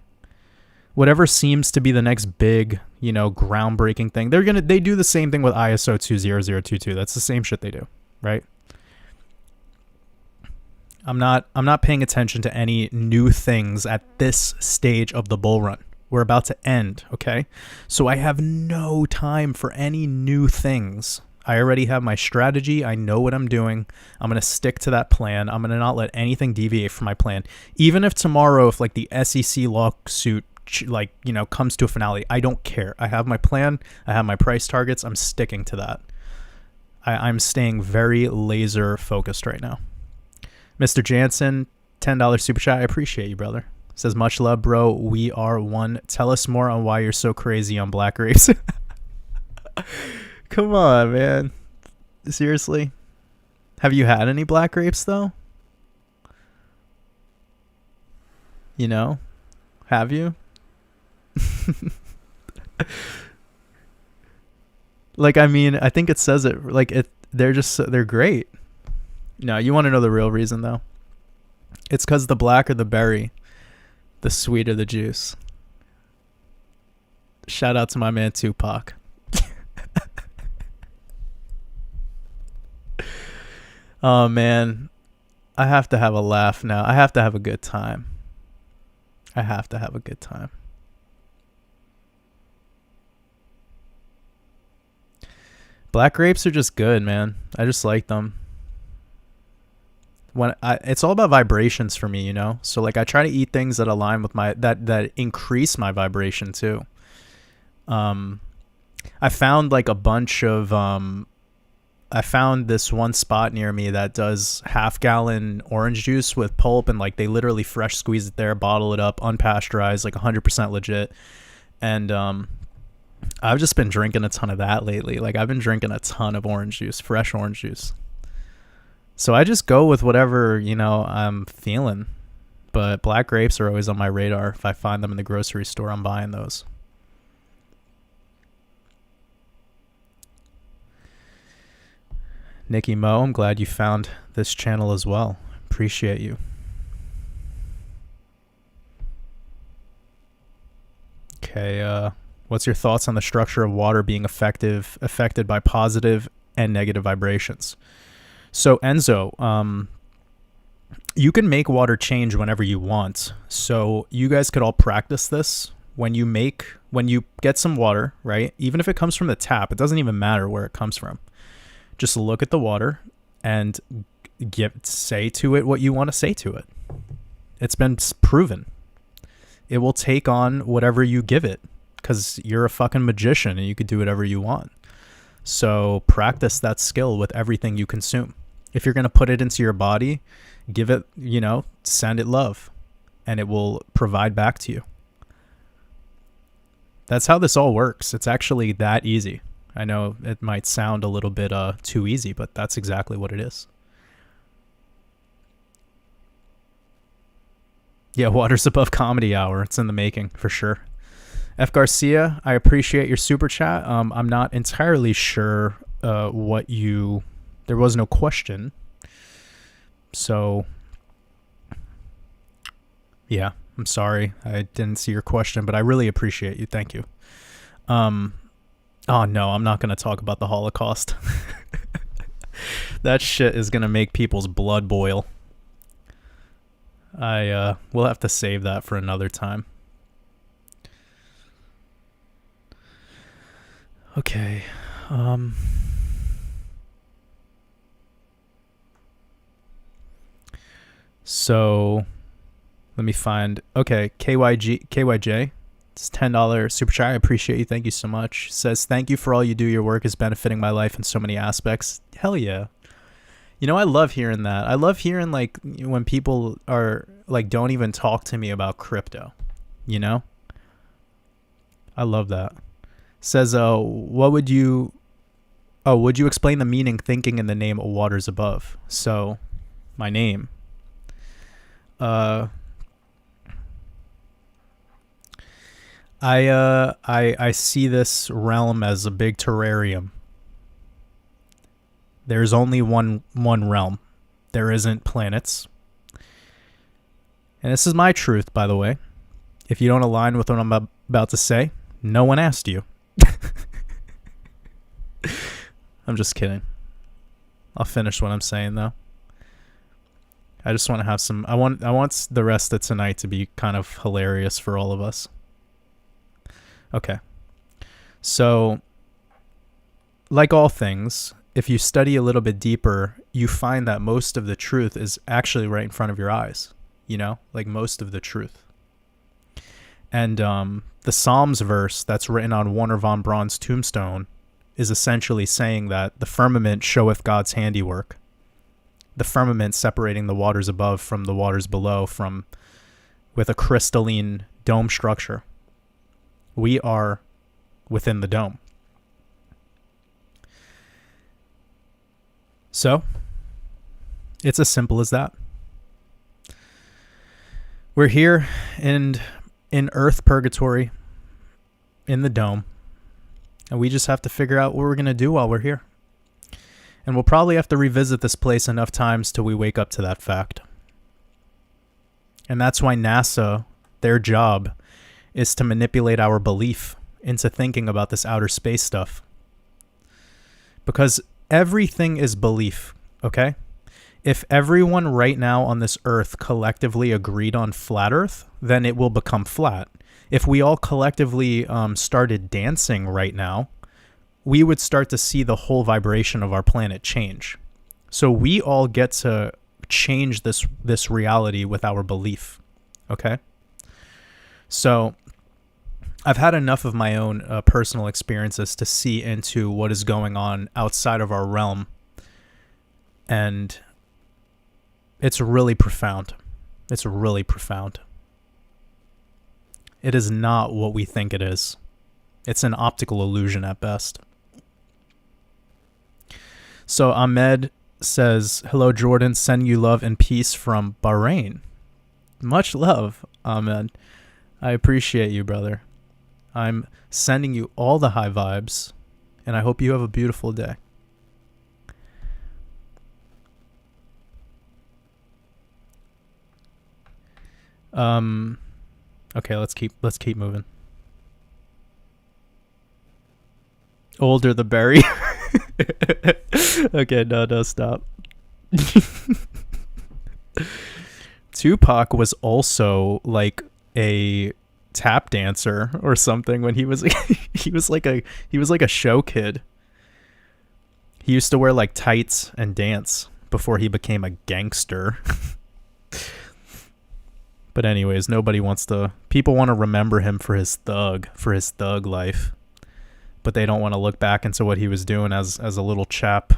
Whatever seems to be the next big, groundbreaking thing, they do the same thing with ISO 20022. That's the same shit they do, right? I'm not paying attention to any new things at this stage of the bull run. We're about to end, okay? So I have no time for any new things. I already have my strategy. I know what I'm doing. I'm going to stick to that plan. I'm going to not let anything deviate from my plan. Even if tomorrow, if the SEC lawsuit comes to a finale, I don't care. I have my plan. I have my price targets. I'm sticking to that. I'm staying very laser focused right now. Mr. Jansen, $10 super chat. I appreciate you, brother. Says, much love, bro. We are one. Tell us more on why you're so crazy on black grapes. Come on, man. Seriously? Have you had any black grapes, though? Have you? I think it says it. They're great. No, you want to know the real reason, though? It's because the blacker the berry, the sweeter the juice. Shout out to my man Tupac. Oh, man. I have to have a laugh now. I have to have a good time. Black grapes are just good, man. I just like them. It's all about vibrations for me, So I try to eat things that align with that increase my vibration too. I found a bunch of I found this one spot near me that does half-gallon orange juice with pulp, and they literally fresh squeeze it there, bottle it up, unpasteurized, 100% legit. And I've just been drinking a ton of that lately. I've been drinking a ton of orange juice, fresh orange juice. So I just go with whatever, I'm feeling. But black grapes are always on my radar. If I find them in the grocery store, I'm buying those. Nikki Mo, I'm glad you found this channel as well. Appreciate you. Okay, what's your thoughts on the structure of water being affected by positive and negative vibrations? So Enzo, you can make water change whenever you want. So you guys could all practice this. When you get some water, right? Even if it comes from the tap, it doesn't even matter where it comes from. Just look at the water and say to it what you want to say to it. It's been proven. It will take on whatever you give it. because you're a fucking magician and you could do whatever you want. So practice that skill with everything you consume. If you're going to put it into your body, give it, send it love, and it will provide back to you. That's how this all works. It's actually that easy. I know it might sound a little bit too easy, but that's exactly what it is. Yeah, Waters Above Comedy Hour. It's in the making for sure. F. Garcia, I appreciate your super chat. I'm not entirely sure what you... There was no question. So, yeah, I'm sorry. I didn't see your question, but I really appreciate you. Thank you. Oh, no, I'm not going to talk about the Holocaust. That shit is going to make people's blood boil. We'll have to save that for another time. Okay. So let me find. Okay, KYJ. It's $10 super chat. I appreciate you. Thank you so much. Says, thank you for all you do. Your work is benefiting my life in so many aspects. Hell yeah. I love hearing that. I love hearing like when people are like, don't even talk to me about crypto, I love that. Says, would you explain the meaning thinking in the name of Waters Above? So my name, I see this realm as a big terrarium. There's only one realm. There isn't planets. And this is my truth, by the way. If you don't align with what I'm about to say, no one asked you. I'm just kidding. I'll finish what I'm saying, though. I just want to have some... I want the rest of tonight to be kind of hilarious for all of us. Okay. So, like all things, if you study a little bit deeper, you find that most of the truth is actually right in front of your eyes. Like most of the truth. And the Psalms verse that's written on Warner von Braun's tombstone is essentially saying that the firmament showeth God's handiwork. The firmament separating the waters above from the waters below, with a crystalline dome structure. We are within the dome. So, it's as simple as that. We're here in Earth Purgatory, in the dome, and we just have to figure out what we're going to do while we're here. And we'll probably have to revisit this place enough times till we wake up to that fact. And that's why NASA, their job, is to manipulate our belief into thinking about this outer space stuff. Because everything is belief, okay? If everyone right now on this earth collectively agreed on flat earth, then it will become flat. If we all collectively started dancing right now, we would start to see the whole vibration of our planet change. So we all get to change this reality with our belief, okay? So I've had enough of my own personal experiences to see into what is going on outside of our realm. And it's really profound. It's really profound. It is not what we think it is. It's an optical illusion at best. So Ahmed says, hello, Jordan. Sending you love and peace from Bahrain. Much love, Ahmed. I appreciate you, brother. I'm sending you all the high vibes, and I hope you have a beautiful day. Okay, let's keep moving. Older the berry. Okay, no, stop. Tupac was also like a tap dancer or something when he was he was like a show kid. He used to wear like tights and dance before he became a gangster. But anyways, people want to remember him for his thug life. But they don't want to look back into what he was doing as a little chap.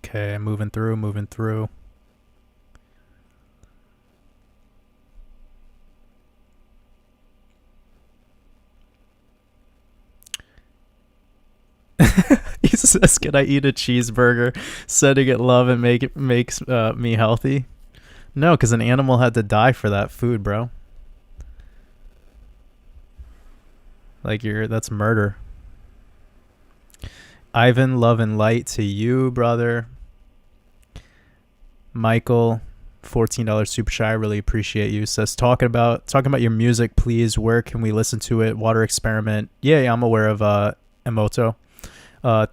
Okay, moving through. He says, "Can I eat a cheeseburger?" Sending it love and makes me healthy. No, because an animal had to die for that food, bro. Like that's murder. Ivan, love and light to you, brother. Michael, $14 super chat. I really appreciate you. Says talking about your music, please. Where can we listen to it? Water Experiment. Yeah, I'm aware of Emoto.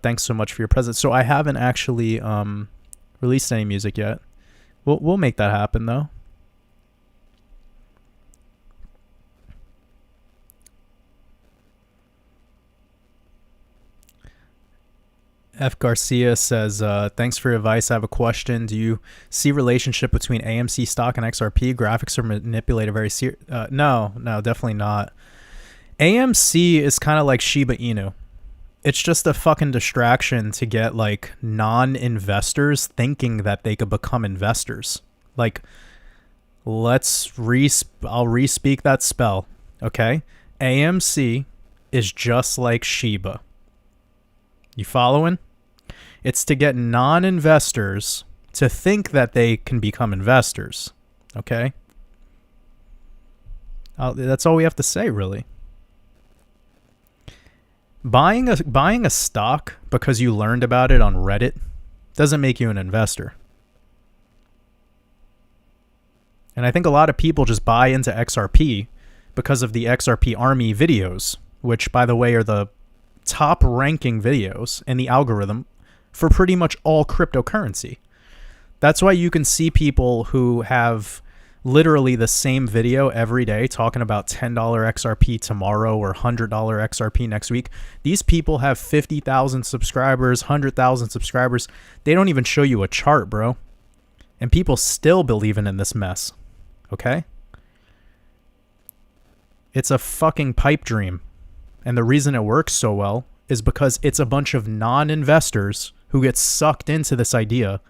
Thanks so much for your presence. So I haven't actually released any music yet. We'll make that happen though. F. Garcia says, thanks for your advice. I have a question. Do you see relationship between AMC stock and XRP? Graphics are manipulated very no, definitely not. AMC is kind of like Shiba Inu. It's just a fucking distraction to get like non-investors thinking that they could become investors. Like, I'll re-speak that spell, okay? AMC is just like Shiba. You following? It's to get non-investors to think that they can become investors, okay? That's all we have to say, really. Buying a stock because you learned about it on Reddit doesn't make you an investor. And I think a lot of people just buy into XRP because of the XRP Army videos, which, by the way, are the top ranking videos in the algorithm for pretty much all cryptocurrency. That's why you can see people who have literally the same video every day talking about $10 XRP tomorrow or $100 XRP next week. These people have 50,000 subscribers, 100,000 subscribers. They don't even show you a chart, bro. And people still believing in this mess. Okay? It's a fucking pipe dream. And the reason it works so well is because it's a bunch of non-investors who get sucked into this idea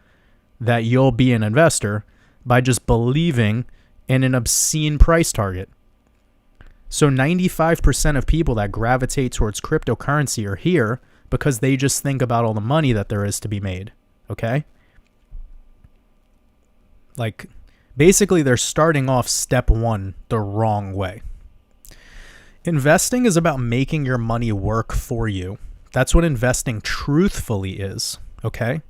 that you'll be an investor by just believing in an obscene price target. So 95% of people that gravitate towards cryptocurrency are here because they just think about all the money that there is to be made. Okay? Like, basically they're starting off step one the wrong way. Investing is about making your money work for you. That's what investing truthfully is, okay?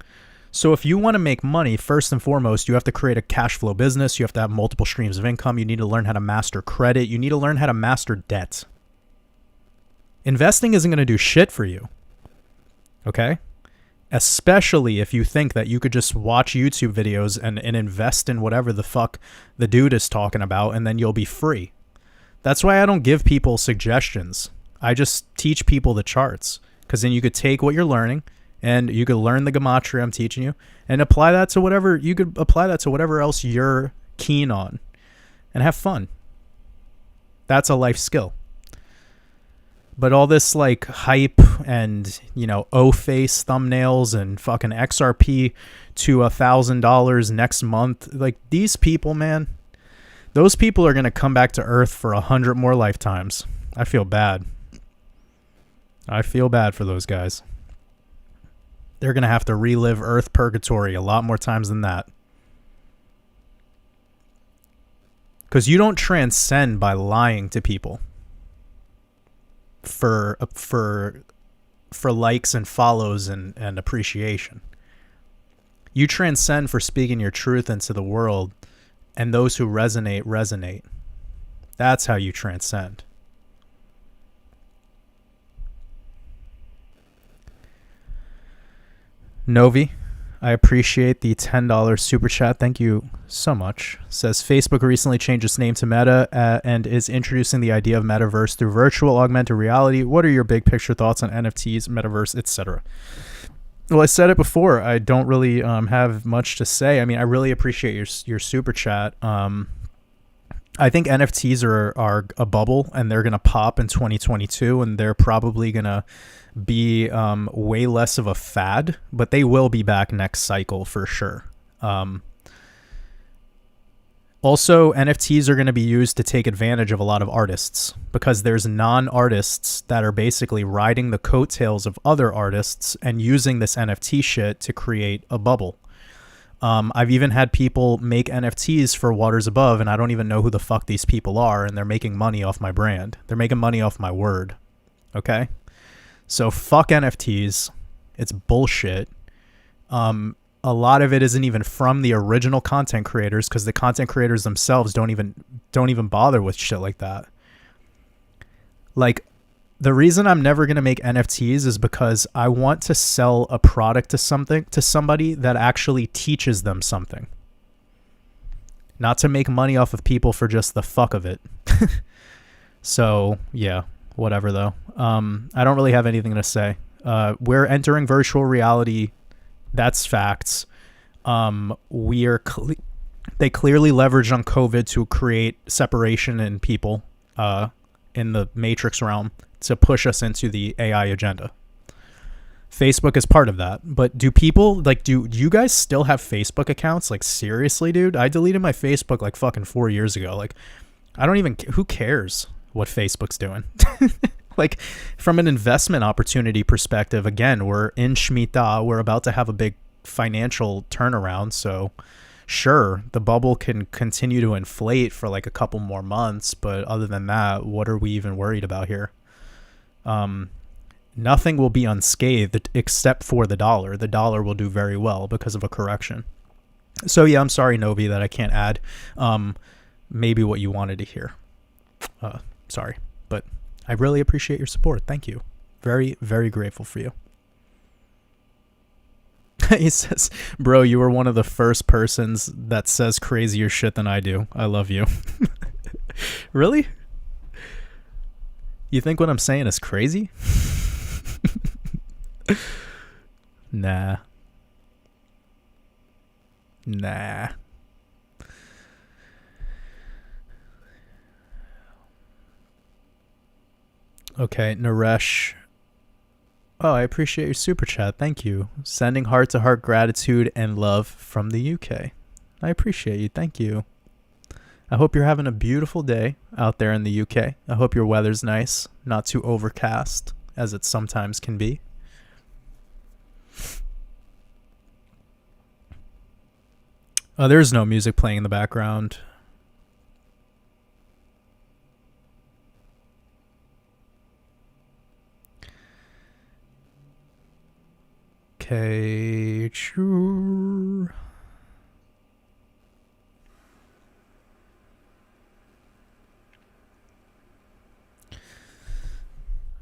So if you want to make money, first and foremost, you have to create a cash flow business. You have to have multiple streams of income. You need to learn how to master credit. You need to learn how to master debt. Investing isn't going to do shit for you, okay? Especially if you think that you could just watch YouTube videos and invest in whatever the fuck the dude is talking about and then you'll be free. That's why I don't give people suggestions. I just teach people the charts, because then you could take what you're learning and you could learn the Gematria I'm teaching you and apply that to whatever else you're keen on and have fun. That's a life skill. But all this like hype and, O-face thumbnails and fucking XRP to $1,000 next month, like these people, man, those people are going to come back to Earth for 100 more lifetimes. I feel bad. I feel bad for those guys. They're going to have to relive Earth purgatory a lot more times than that. Because you don't transcend by lying to people for likes and follows and appreciation. You transcend for speaking your truth into the world, and those who resonate. That's how you transcend. Novi, I appreciate the $10 super chat. Thank you so much. Says Facebook recently changed its name to Meta and is introducing the idea of metaverse through virtual augmented reality. What are your big picture thoughts on NFTs, metaverse, etc.? Well, I said it before. I don't really have much to say. I mean, I really appreciate your super chat. I think NFTs are a bubble, and they're gonna pop in 2022, and they're probably gonna be way less of a fad, but they will be back next cycle for sure. Also, NFTs are going to be used to take advantage of a lot of artists because there's non-artists that are basically riding the coattails of other artists and using this NFT shit to create a bubble. I've even had people make NFTs for WatersAbove, and I don't even know who the fuck these people are, and they're making money off my brand. They're making money off my word. Okay? So fuck NFTs. It's bullshit. A lot of it isn't even from the original content creators because the content creators themselves don't even bother with shit like that. Like, the reason I'm never going to make NFTs is because I want to sell a product to somebody that actually teaches them something. Not to make money off of people for just the fuck of it. So, yeah, whatever though. I don't really have anything to say. We're entering virtual reality. That's facts. They clearly leveraged on COVID to create separation in people in the matrix realm to push us into the AI agenda. Facebook is part of that. But do you guys still have Facebook accounts? Like, seriously, dude? I deleted my Facebook like fucking 4 years ago. Like, who cares what Facebook's doing? Like, from an investment opportunity perspective, again, we're in Shemitah. We're about to have a big financial turnaround. So, sure, the bubble can continue to inflate for like a couple more months. But other than that, what are we even worried about here? Nothing will be unscathed except for the dollar. The dollar will do very well because of a correction. So, yeah, I'm sorry, Novi, that I can't add maybe what you wanted to hear. Sorry, but I really appreciate your support. Thank you. Very, very grateful for you. He says, bro, you were one of the first persons that says crazier shit than I do. I love you. Really? You think what I'm saying is crazy? Nah. Okay, Naresh. Oh, I appreciate your super chat. Thank you. Sending heart-to-heart gratitude and love from the UK. I appreciate you. Thank you. I hope you're having a beautiful day out there in the UK. I hope your weather's nice, not too overcast, as it sometimes can be. Oh, there's no music playing in the background. Okay, sure.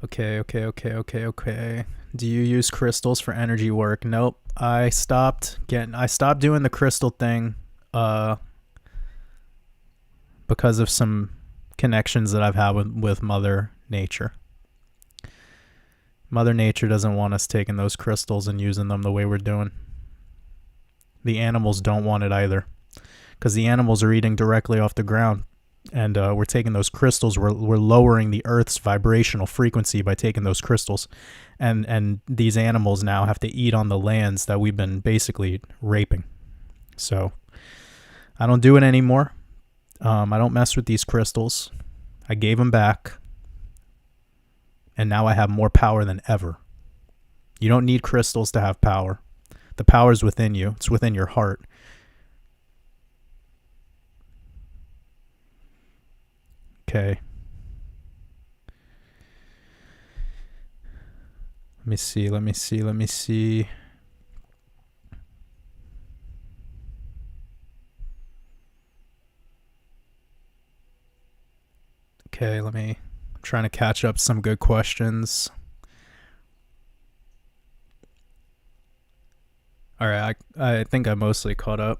Okay. Do you use crystals for energy work? Nope. I stopped doing the crystal thing because of some connections that I've had with Mother Nature. Mother Nature doesn't want us taking those crystals and using them the way we're doing. The animals don't want it either, because the animals are eating directly off the ground, and we're taking those crystals. We're lowering the Earth's vibrational frequency by taking those crystals, and these animals now have to eat on the lands that we've been basically raping. So I don't do it anymore. I don't mess with these crystals. I gave them back. And now I have more power than ever. You don't need crystals to have power. The power is within you. It's within your heart. Okay. Let me see. Okay, I'm trying to catch up some good questions. All right, I think I mostly caught up.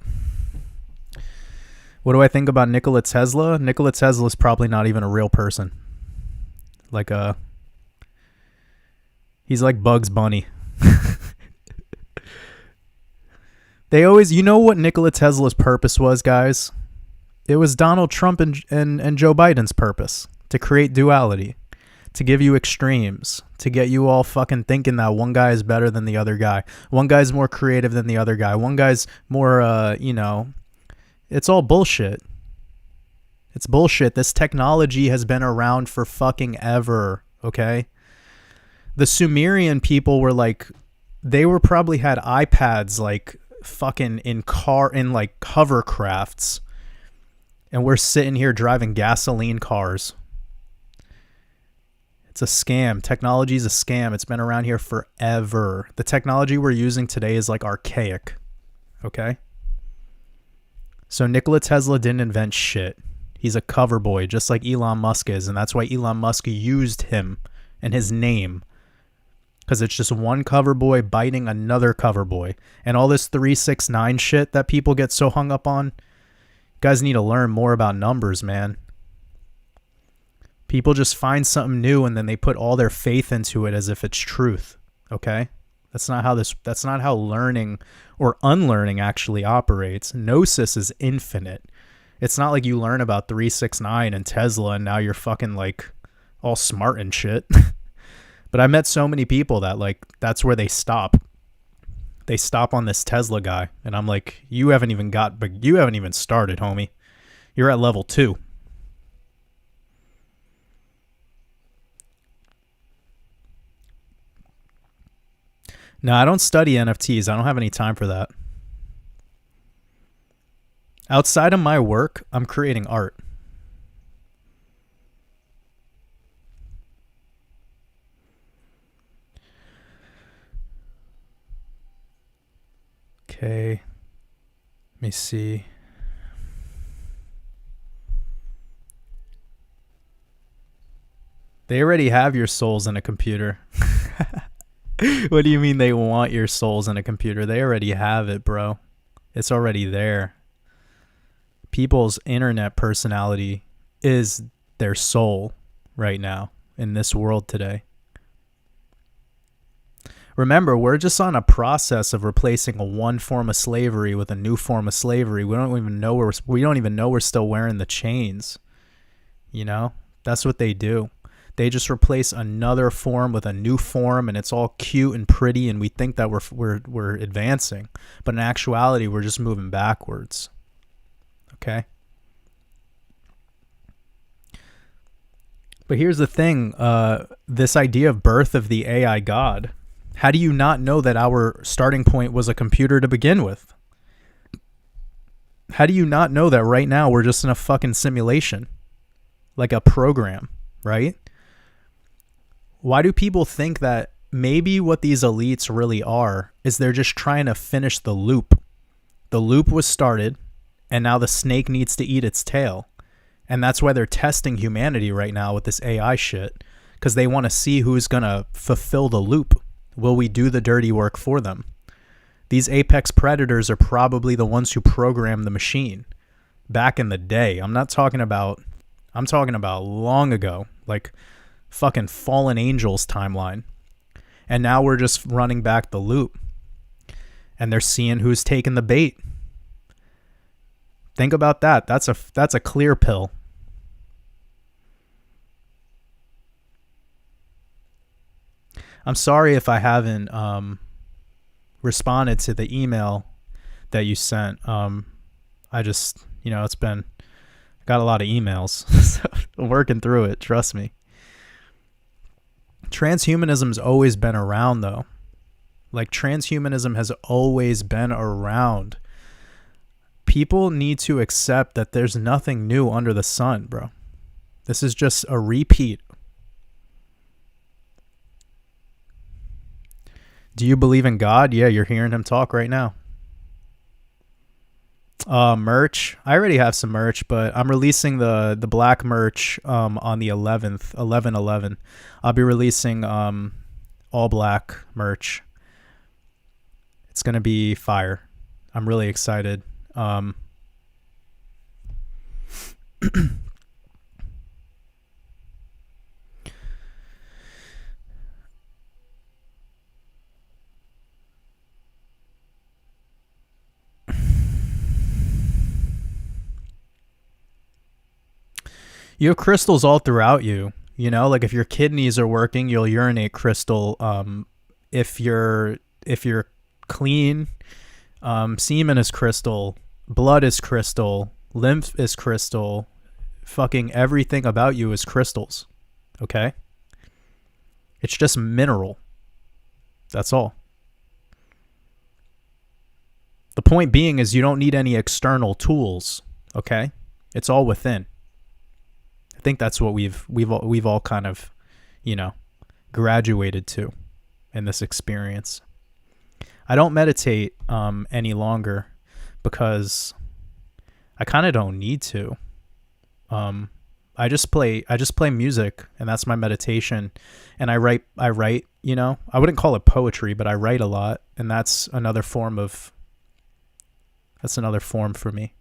What do I think about Nikola Tesla? Nikola Tesla is probably not even a real person. He's like Bugs Bunny. They always, you know what Nikola Tesla's purpose was, guys? It was Donald Trump and Joe Biden's purpose, to create duality, to give you extremes, to get you all fucking thinking that one guy is better than the other guy. One guy's more creative than the other guy. One guy's more, it's all bullshit. It's bullshit. This technology has been around for fucking ever, okay? The Sumerian people were like, they were probably had iPads like fucking in like hovercrafts. And we're sitting here driving gasoline cars. It's a scam. Technology is a scam. It's been around here forever. The technology we're using today is like archaic, okay? So Nikola Tesla didn't invent shit. He's a cover boy, just like Elon Musk is, and that's why Elon Musk used him and his name, because it's just one cover boy biting another cover boy. And all this 369 shit that people get so hung up on, you guys need to learn more about numbers, man. People just find something new and then they put all their faith into it as if it's truth, okay? That's not how learning or unlearning actually operates. Gnosis is infinite. It's not like you learn about 369 and Tesla and now you're fucking like all smart and shit. But I met so many people that like that's where they stop. They stop on this Tesla guy and I'm like, you haven't even started, homie. You're at level 2. No, I don't study NFTs. I don't have any time for that. Outside of my work, I'm creating art. Okay. Let me see. They already have your souls in a computer. What do you mean they want your souls in a computer? They already have it, bro. It's already there. People's internet personality is their soul right now in this world today. Remember, we're just on a process of replacing one form of slavery with a new form of slavery. We don't even know we're still wearing the chains. You know? That's what they do. They just replace another form with a new form, and it's all cute and pretty, and we think that we're advancing, but in actuality, we're just moving backwards. Okay. But here's the thing: this idea of birth of the AI God. How do you not know that our starting point was a computer to begin with? How do you not know that right now we're just in a fucking simulation, like a program, right? Why do people think that maybe what these elites really are is they're just trying to finish the loop? The loop was started, and now the snake needs to eat its tail. And that's why they're testing humanity right now with this AI shit, because they want to see who's going to fulfill the loop. Will we do the dirty work for them? These apex predators are probably the ones who programmed the machine back in the day. I'm talking about long ago, like fucking fallen angels timeline. And now we're just running back the loop. And they're seeing who's taking the bait. Think about that. That's a clear pill. I'm sorry if I haven't responded to the email that you sent. I just, it's been, got a lot of emails. So I'm working through it. Trust me. Transhumanism's always been around, though. Like, transhumanism has always been around. People need to accept that there's nothing new under the sun, bro. This is just a repeat. Do you believe in God? Yeah, you're hearing him talk right now. Merch. I already have some merch, but I'm releasing the black merch on the 11th, 11/11. I'll be releasing all black merch. It's going to be fire. I'm really excited. You have crystals all throughout you. You know, like if your kidneys are working, you'll urinate crystal. If you're clean, semen is crystal, blood is crystal, lymph is crystal, fucking everything about you is crystals. Okay? It's just mineral. That's all. The point being is you don't need any external tools. Okay? It's all within. I think that's what we've all kind of, graduated to in this experience. I don't meditate any longer because I kind of don't need to. I just play music, and that's my meditation. And I write, I wouldn't call it poetry, but I write a lot, and that's another form for me.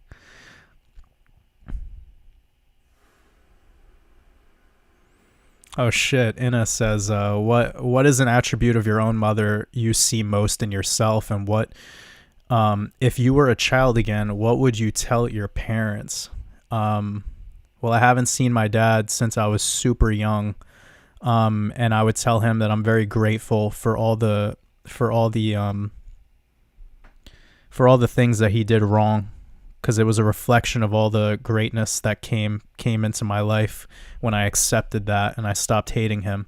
Oh shit, Inna says, what is an attribute of your own mother you see most in yourself, and what, if you were a child again, what would you tell your parents? Well, I haven't seen my dad since I was super young, and I would tell him that I'm very grateful for all the things that he did wrong, because it was a reflection of all the greatness that came into my life when I accepted that and I stopped hating him.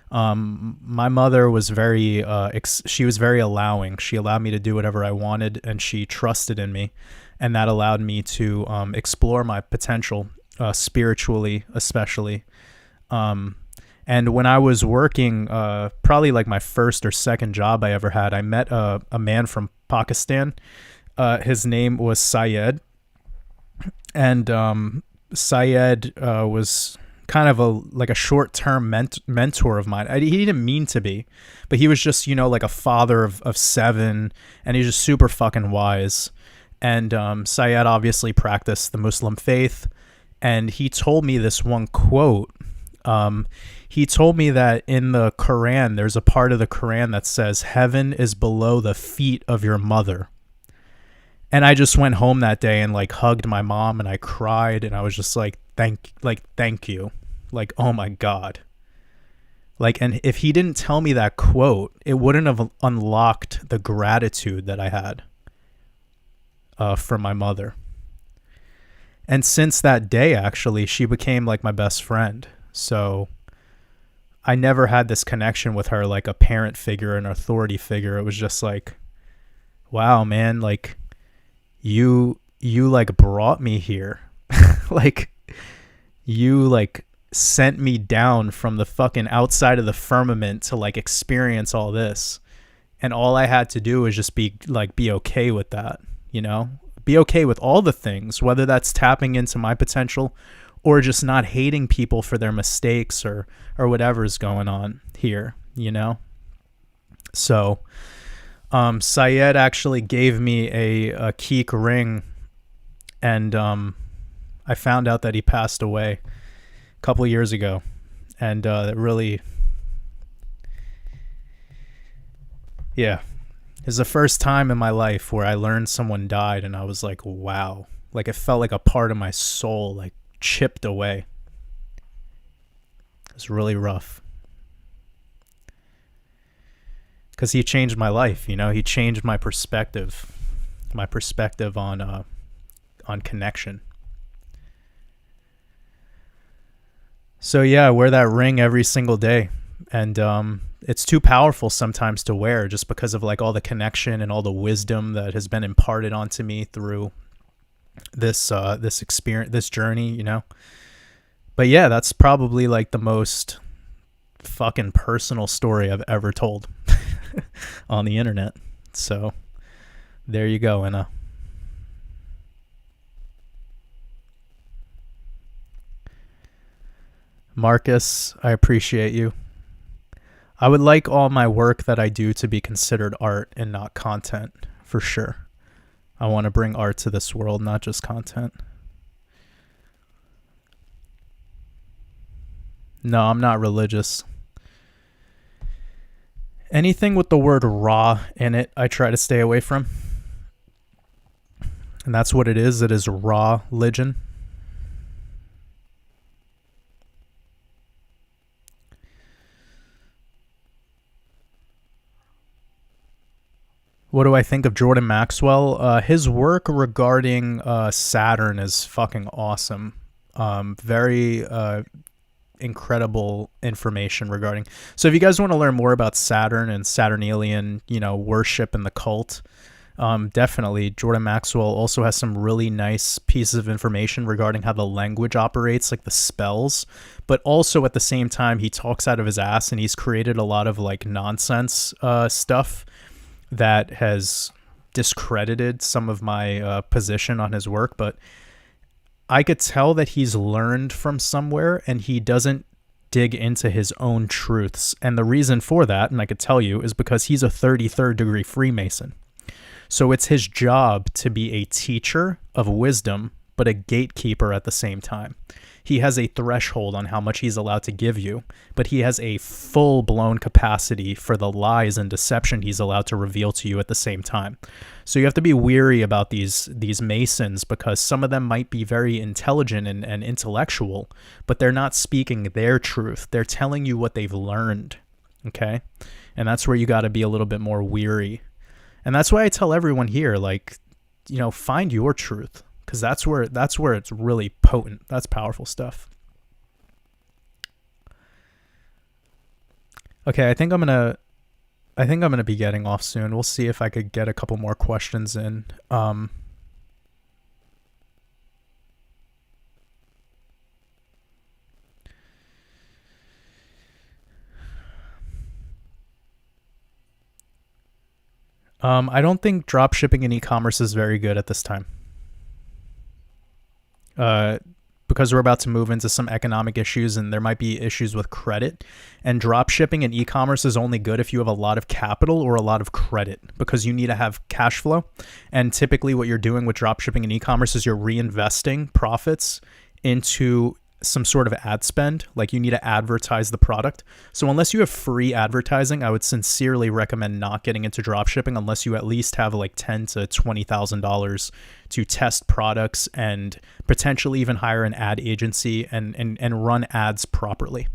My mother was she was very allowing. She allowed me to do whatever I wanted, and she trusted in me, and that allowed me to explore my potential, spiritually especially. And when I was working, probably like my first or second job I ever had, I met a man from Pakistan. His name was Syed, and Syed was kind of a short-term mentor of mine. He didn't mean to be, but he was just, like a father of seven, and he's just super fucking wise. And Syed obviously practiced the Muslim faith, and he told me this one quote. He told me that in the Quran, there's a part of the Quran that says, "Heaven is below the feet of your mother." And I just went home that day and hugged my mom, and I cried, and I was just thank you. Oh my God. And if he didn't tell me that quote, it wouldn't have unlocked the gratitude that I had for my mother. And since that day, actually, she became my best friend. So I never had this connection with her like a parent figure, an authority figure. It was just wow, man, you brought me here. You sent me down from the fucking outside of the firmament to experience all this. And all I had to do was just be okay with that, be okay with all the things, whether that's tapping into my potential or just not hating people for their mistakes or whatever's going on here, So, Syed actually gave me a keek ring, and I found out that he passed away a couple years ago, and it really, yeah, it's the first time in my life where I learned someone died, and I was wow, it felt like a part of my soul chipped away. It was really rough. Because he changed my life, he changed my perspective on connection. So yeah, I wear that ring every single day, and it's too powerful sometimes to wear just because of all the connection and all the wisdom that has been imparted onto me through this experience, this journey, But yeah, that's probably the most fucking personal story I've ever told on the internet. So there you go, Anna. Marcus, I appreciate you. I would like all my work that I do to be considered art and not content, for sure. I want to bring art to this world, not just content. No, I'm not religious. Anything with the word Ra in it, I try to stay away from. And that's what it is. It is Ra religion. What do I think of Jordan Maxwell? His work regarding Saturn is fucking awesome. Very incredible information regarding. So if you guys want to learn more about Saturn and Saturnalian, worship and the cult, definitely Jordan Maxwell also has some really nice pieces of information regarding how the language operates, like the spells, but also at the same time he talks out of his ass, and he's created a lot of like nonsense stuff that has discredited some of my position on his work. But I could tell that he's learned from somewhere and he doesn't dig into his own truths. And the reason for that, and I could tell you, is because he's a 33rd degree Freemason. So it's his job to be a teacher of wisdom, but a gatekeeper at the same time. He has a threshold on how much he's allowed to give you, but he has a full-blown capacity for the lies and deception he's allowed to reveal to you at the same time. So you have to be weary about these Masons, because some of them might be very intelligent and intellectual, but they're not speaking their truth. They're telling you what they've learned, okay? And that's where you got to be a little bit more weary. And that's why I tell everyone here, like, find your truth, because that's where it's really potent. That's powerful stuff. Okay, I think I'm gonna be getting off soon. We'll see if I could get a couple more questions in. I don't think drop shipping and e-commerce is very good at this time. Because we're about to move into some economic issues and there might be issues with credit. And drop shipping and e-commerce is only good if you have a lot of capital or a lot of credit, because you need to have cash flow. And typically what you're doing with drop shipping and e-commerce is you're reinvesting profits into some sort of ad spend. Like, you need to advertise the product. So unless you have free advertising, I would sincerely recommend not getting into drop shipping unless you at least have like $10,000 to $20,000 to test products and potentially even hire an ad agency and run ads properly.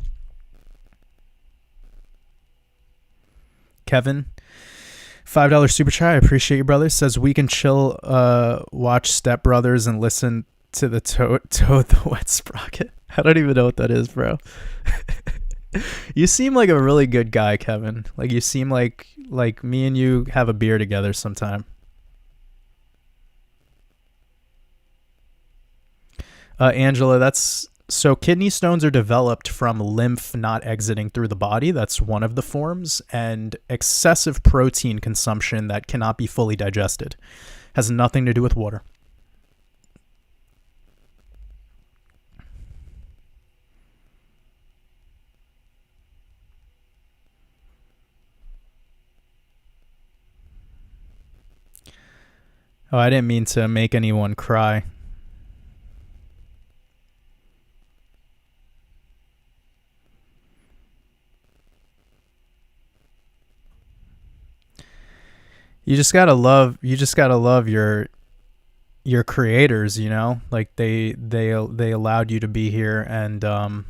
Kevin, $5 super chat. I appreciate you, brother. Says we can chill, watch Step Brothers and listen to the Toad the Wet Sprocket. I don't even know what that is, bro. You seem like a really good guy, Kevin. Like, you seem like me and you have a beer together sometime. Angela, that's so kidney stones are developed from lymph not exiting through the body. That's one of the forms. And excessive protein consumption that cannot be fully digested. Has nothing to do with water. Oh, I didn't mean to make anyone cry. You just gotta love your creators, like they allowed you to be here, and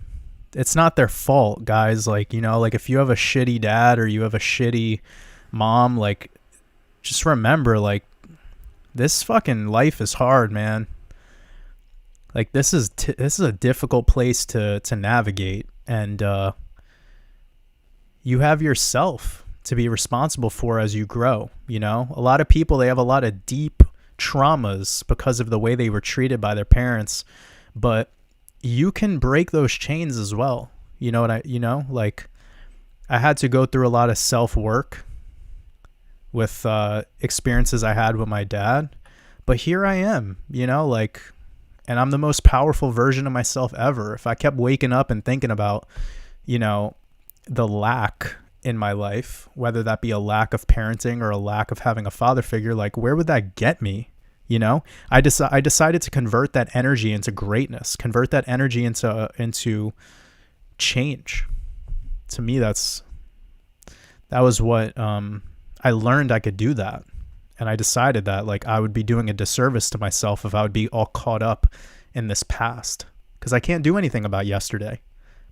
it's not their fault, guys. Like, like if you have a shitty dad or you have a shitty mom, like, just remember, like, this fucking life is hard, man. Like, this is a difficult place to navigate, and you have yourself to be responsible for as you grow. A lot of people, they have a lot of deep traumas because of the way they were treated by their parents, but you can break those chains as well. Like, I had to go through a lot of self-work with experiences I had with my dad, but here I am, like, and I'm the most powerful version of myself ever. If I kept waking up and thinking about, the lack in my life, whether that be a lack of parenting or a lack of having a father figure, like, where would that get me? I decided to convert that energy into greatness, convert that energy into change. To me, that was what, I learned I could do that. And I decided that, like, I would be doing a disservice to myself if I would be all caught up in this past, because I can't do anything about yesterday,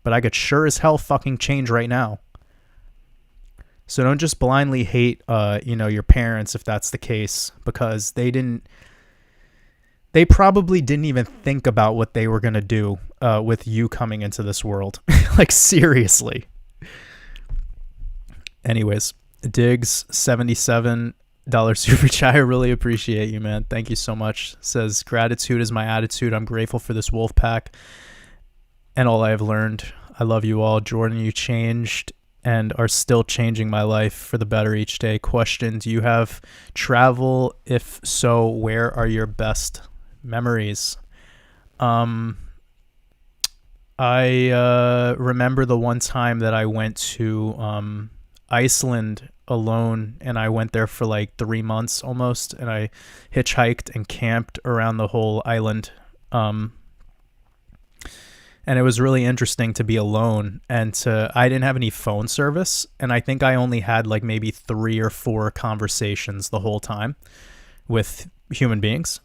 but I could sure as hell fucking change right now. So don't just blindly hate, your parents if that's the case, because they probably didn't even think about what they were going to do with you coming into this world. Like, seriously. Anyways, Diggs, $77 super chat. I really appreciate you, man. Thank you so much. Says, gratitude is my attitude. I'm grateful for this wolf pack and all I have learned. I love you all. Jordan, you changed and are still changing my life for the better each day. Question, do you have travel? If so, where are your best memories? I remember the one time that I went to Iceland alone, and I went there for like 3 months almost, and I hitchhiked and camped around the whole island. And it was really interesting to be alone, and I didn't have any phone service, and I think I only had like maybe 3 or 4 conversations the whole time with human beings.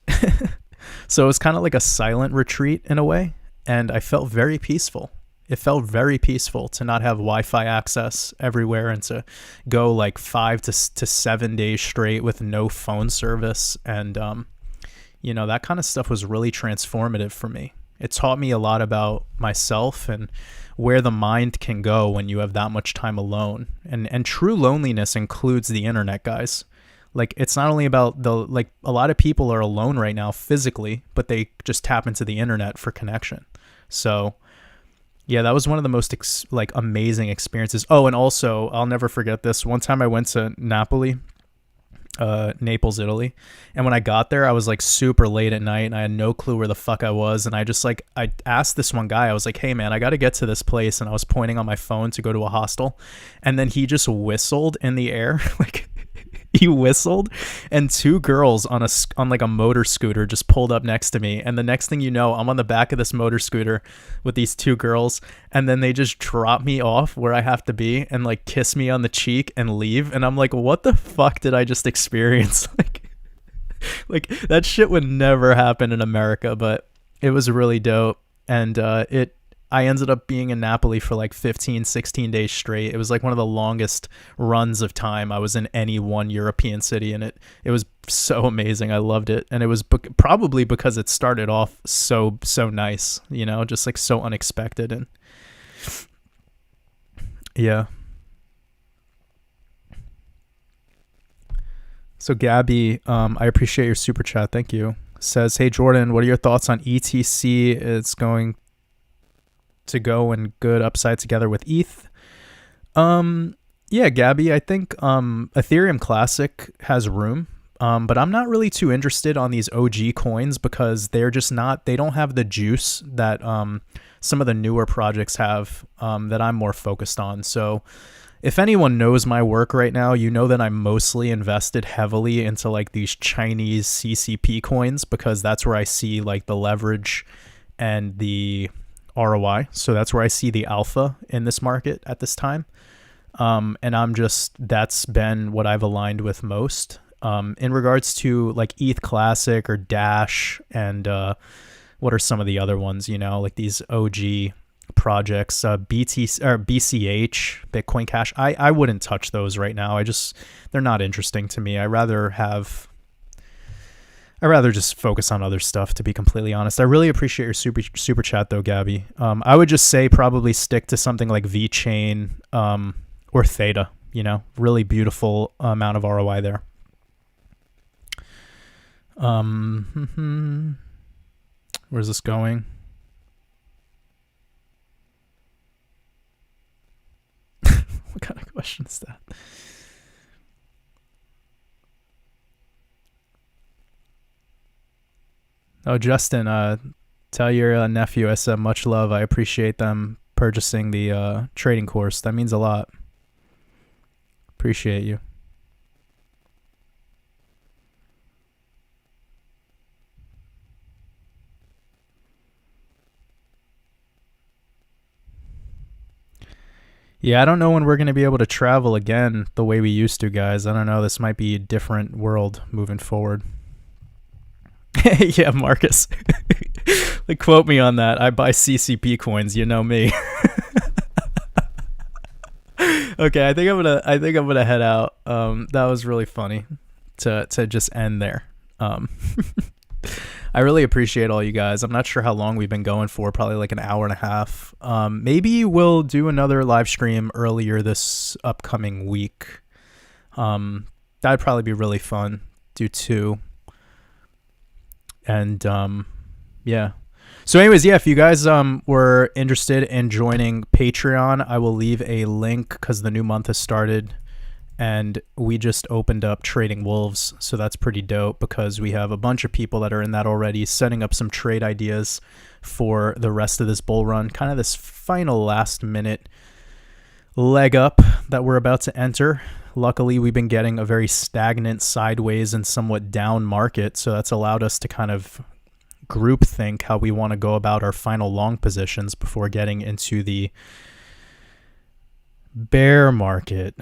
So it was kind of like a silent retreat in a way, and I felt very peaceful. It felt very peaceful to not have Wi-Fi access everywhere and to go like 5 to 7 days straight with no phone service. And, that kind of stuff was really transformative for me. It taught me a lot about myself and where the mind can go when you have that much time alone. And true loneliness includes the internet, guys. Like, it's not only about a lot of people are alone right now physically, but they just tap into the internet for connection. So yeah, that was one of the most amazing experiences. Oh, and also I'll never forget this. One time I went to Naples, Italy. And when I got there, I was like super late at night and I had no clue where the fuck I was. And I asked this one guy, I was like, hey man, I got to get to this place. And I was pointing on my phone to go to a hostel. And then he just whistled in the air. Like, he whistled, and 2 girls on like a motor scooter just pulled up next to me. And the next thing you know, I'm on the back of this motor scooter with these 2 girls, and then they just drop me off where I have to be and like kiss me on the cheek and leave. And I'm like, what the fuck did I just experience? Like that shit would never happen in America, but it was really dope. And I ended up being in Napoli for like 15, 16 days straight. It was like one of the longest runs of time I was in any one European city, and it was so amazing. I loved it. And it was probably because it started off so nice, just like so unexpected. And yeah. So Gabby, I appreciate your super chat. Thank you. Says, hey Jordan, what are your thoughts on ETC? It's going to go and good upside together with ETH. Yeah, Gabby, I think Ethereum Classic has room, but I'm not really too interested on these OG coins because they don't have the juice that some of the newer projects have that I'm more focused on. So if anyone knows my work right now, you know that I'm mostly invested heavily into like these Chinese CCP coins because that's where I see like the leverage and the ROI. So that's where I see the alpha in this market at this time. And that's been what I've aligned with most. In regards to like ETH Classic or Dash and what are some of the other ones, like these OG projects, BTC or BCH, Bitcoin Cash. I wouldn't touch those right now. They're not interesting to me. I'd rather just focus on other stuff, to be completely honest. I really appreciate your super chat though, Gabby. I would just say probably stick to something like VeChain or Theta, really beautiful amount of ROI there. Where's this going? What kind of question is that? Oh, Justin, tell your nephew I said much love. I appreciate them purchasing the trading course. That means a lot. Appreciate you. Yeah, I don't know when we're going to be able to travel again the way we used to, guys. I don't know. This might be a different world moving forward. Yeah, Marcus. Like, quote me on that. I buy CCP coins. You know me. Okay, I think I'm gonna head out. That was really funny to just end there. Um, I really appreciate all you guys. I'm not sure how long we've been going for, probably like an hour and a half. Maybe we'll do another live stream earlier this upcoming week. That'd probably be really fun. Do two. And yeah. So anyways, yeah, if you guys were interested in joining Patreon, I will leave a link because the new month has started. And we just opened up Trading Wolves, so that's pretty dope because we have a bunch of people that are in that already, setting up some trade ideas for the rest of this bull run, kind of this final last minute leg up that we're about to enter. Luckily, we've been getting a very stagnant, sideways, and somewhat down market, so that's allowed us to kind of group think how we want to go about our final long positions before getting into the bear market.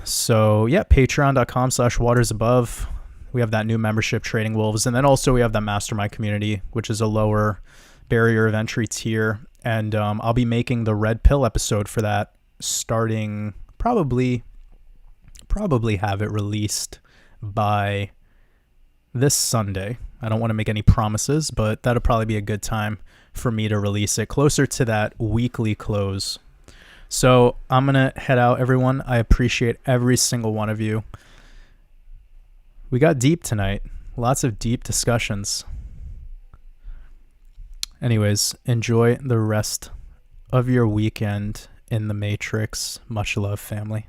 So yeah, patreon.com/WatersAbove. We have that new membership, Trading Wolves. And then also we have that Mastermind community, which is a lower barrier of entry tier. And I'll be making the red pill episode for that starting probably have it released by this Sunday. I don't want to make any promises, but that'll probably be a good time for me to release it closer to that weekly close. So I'm going to head out, everyone. I appreciate every single one of you. We got deep tonight. Lots of deep discussions. Anyways, enjoy the rest of your weekend in the Matrix. Much love, family.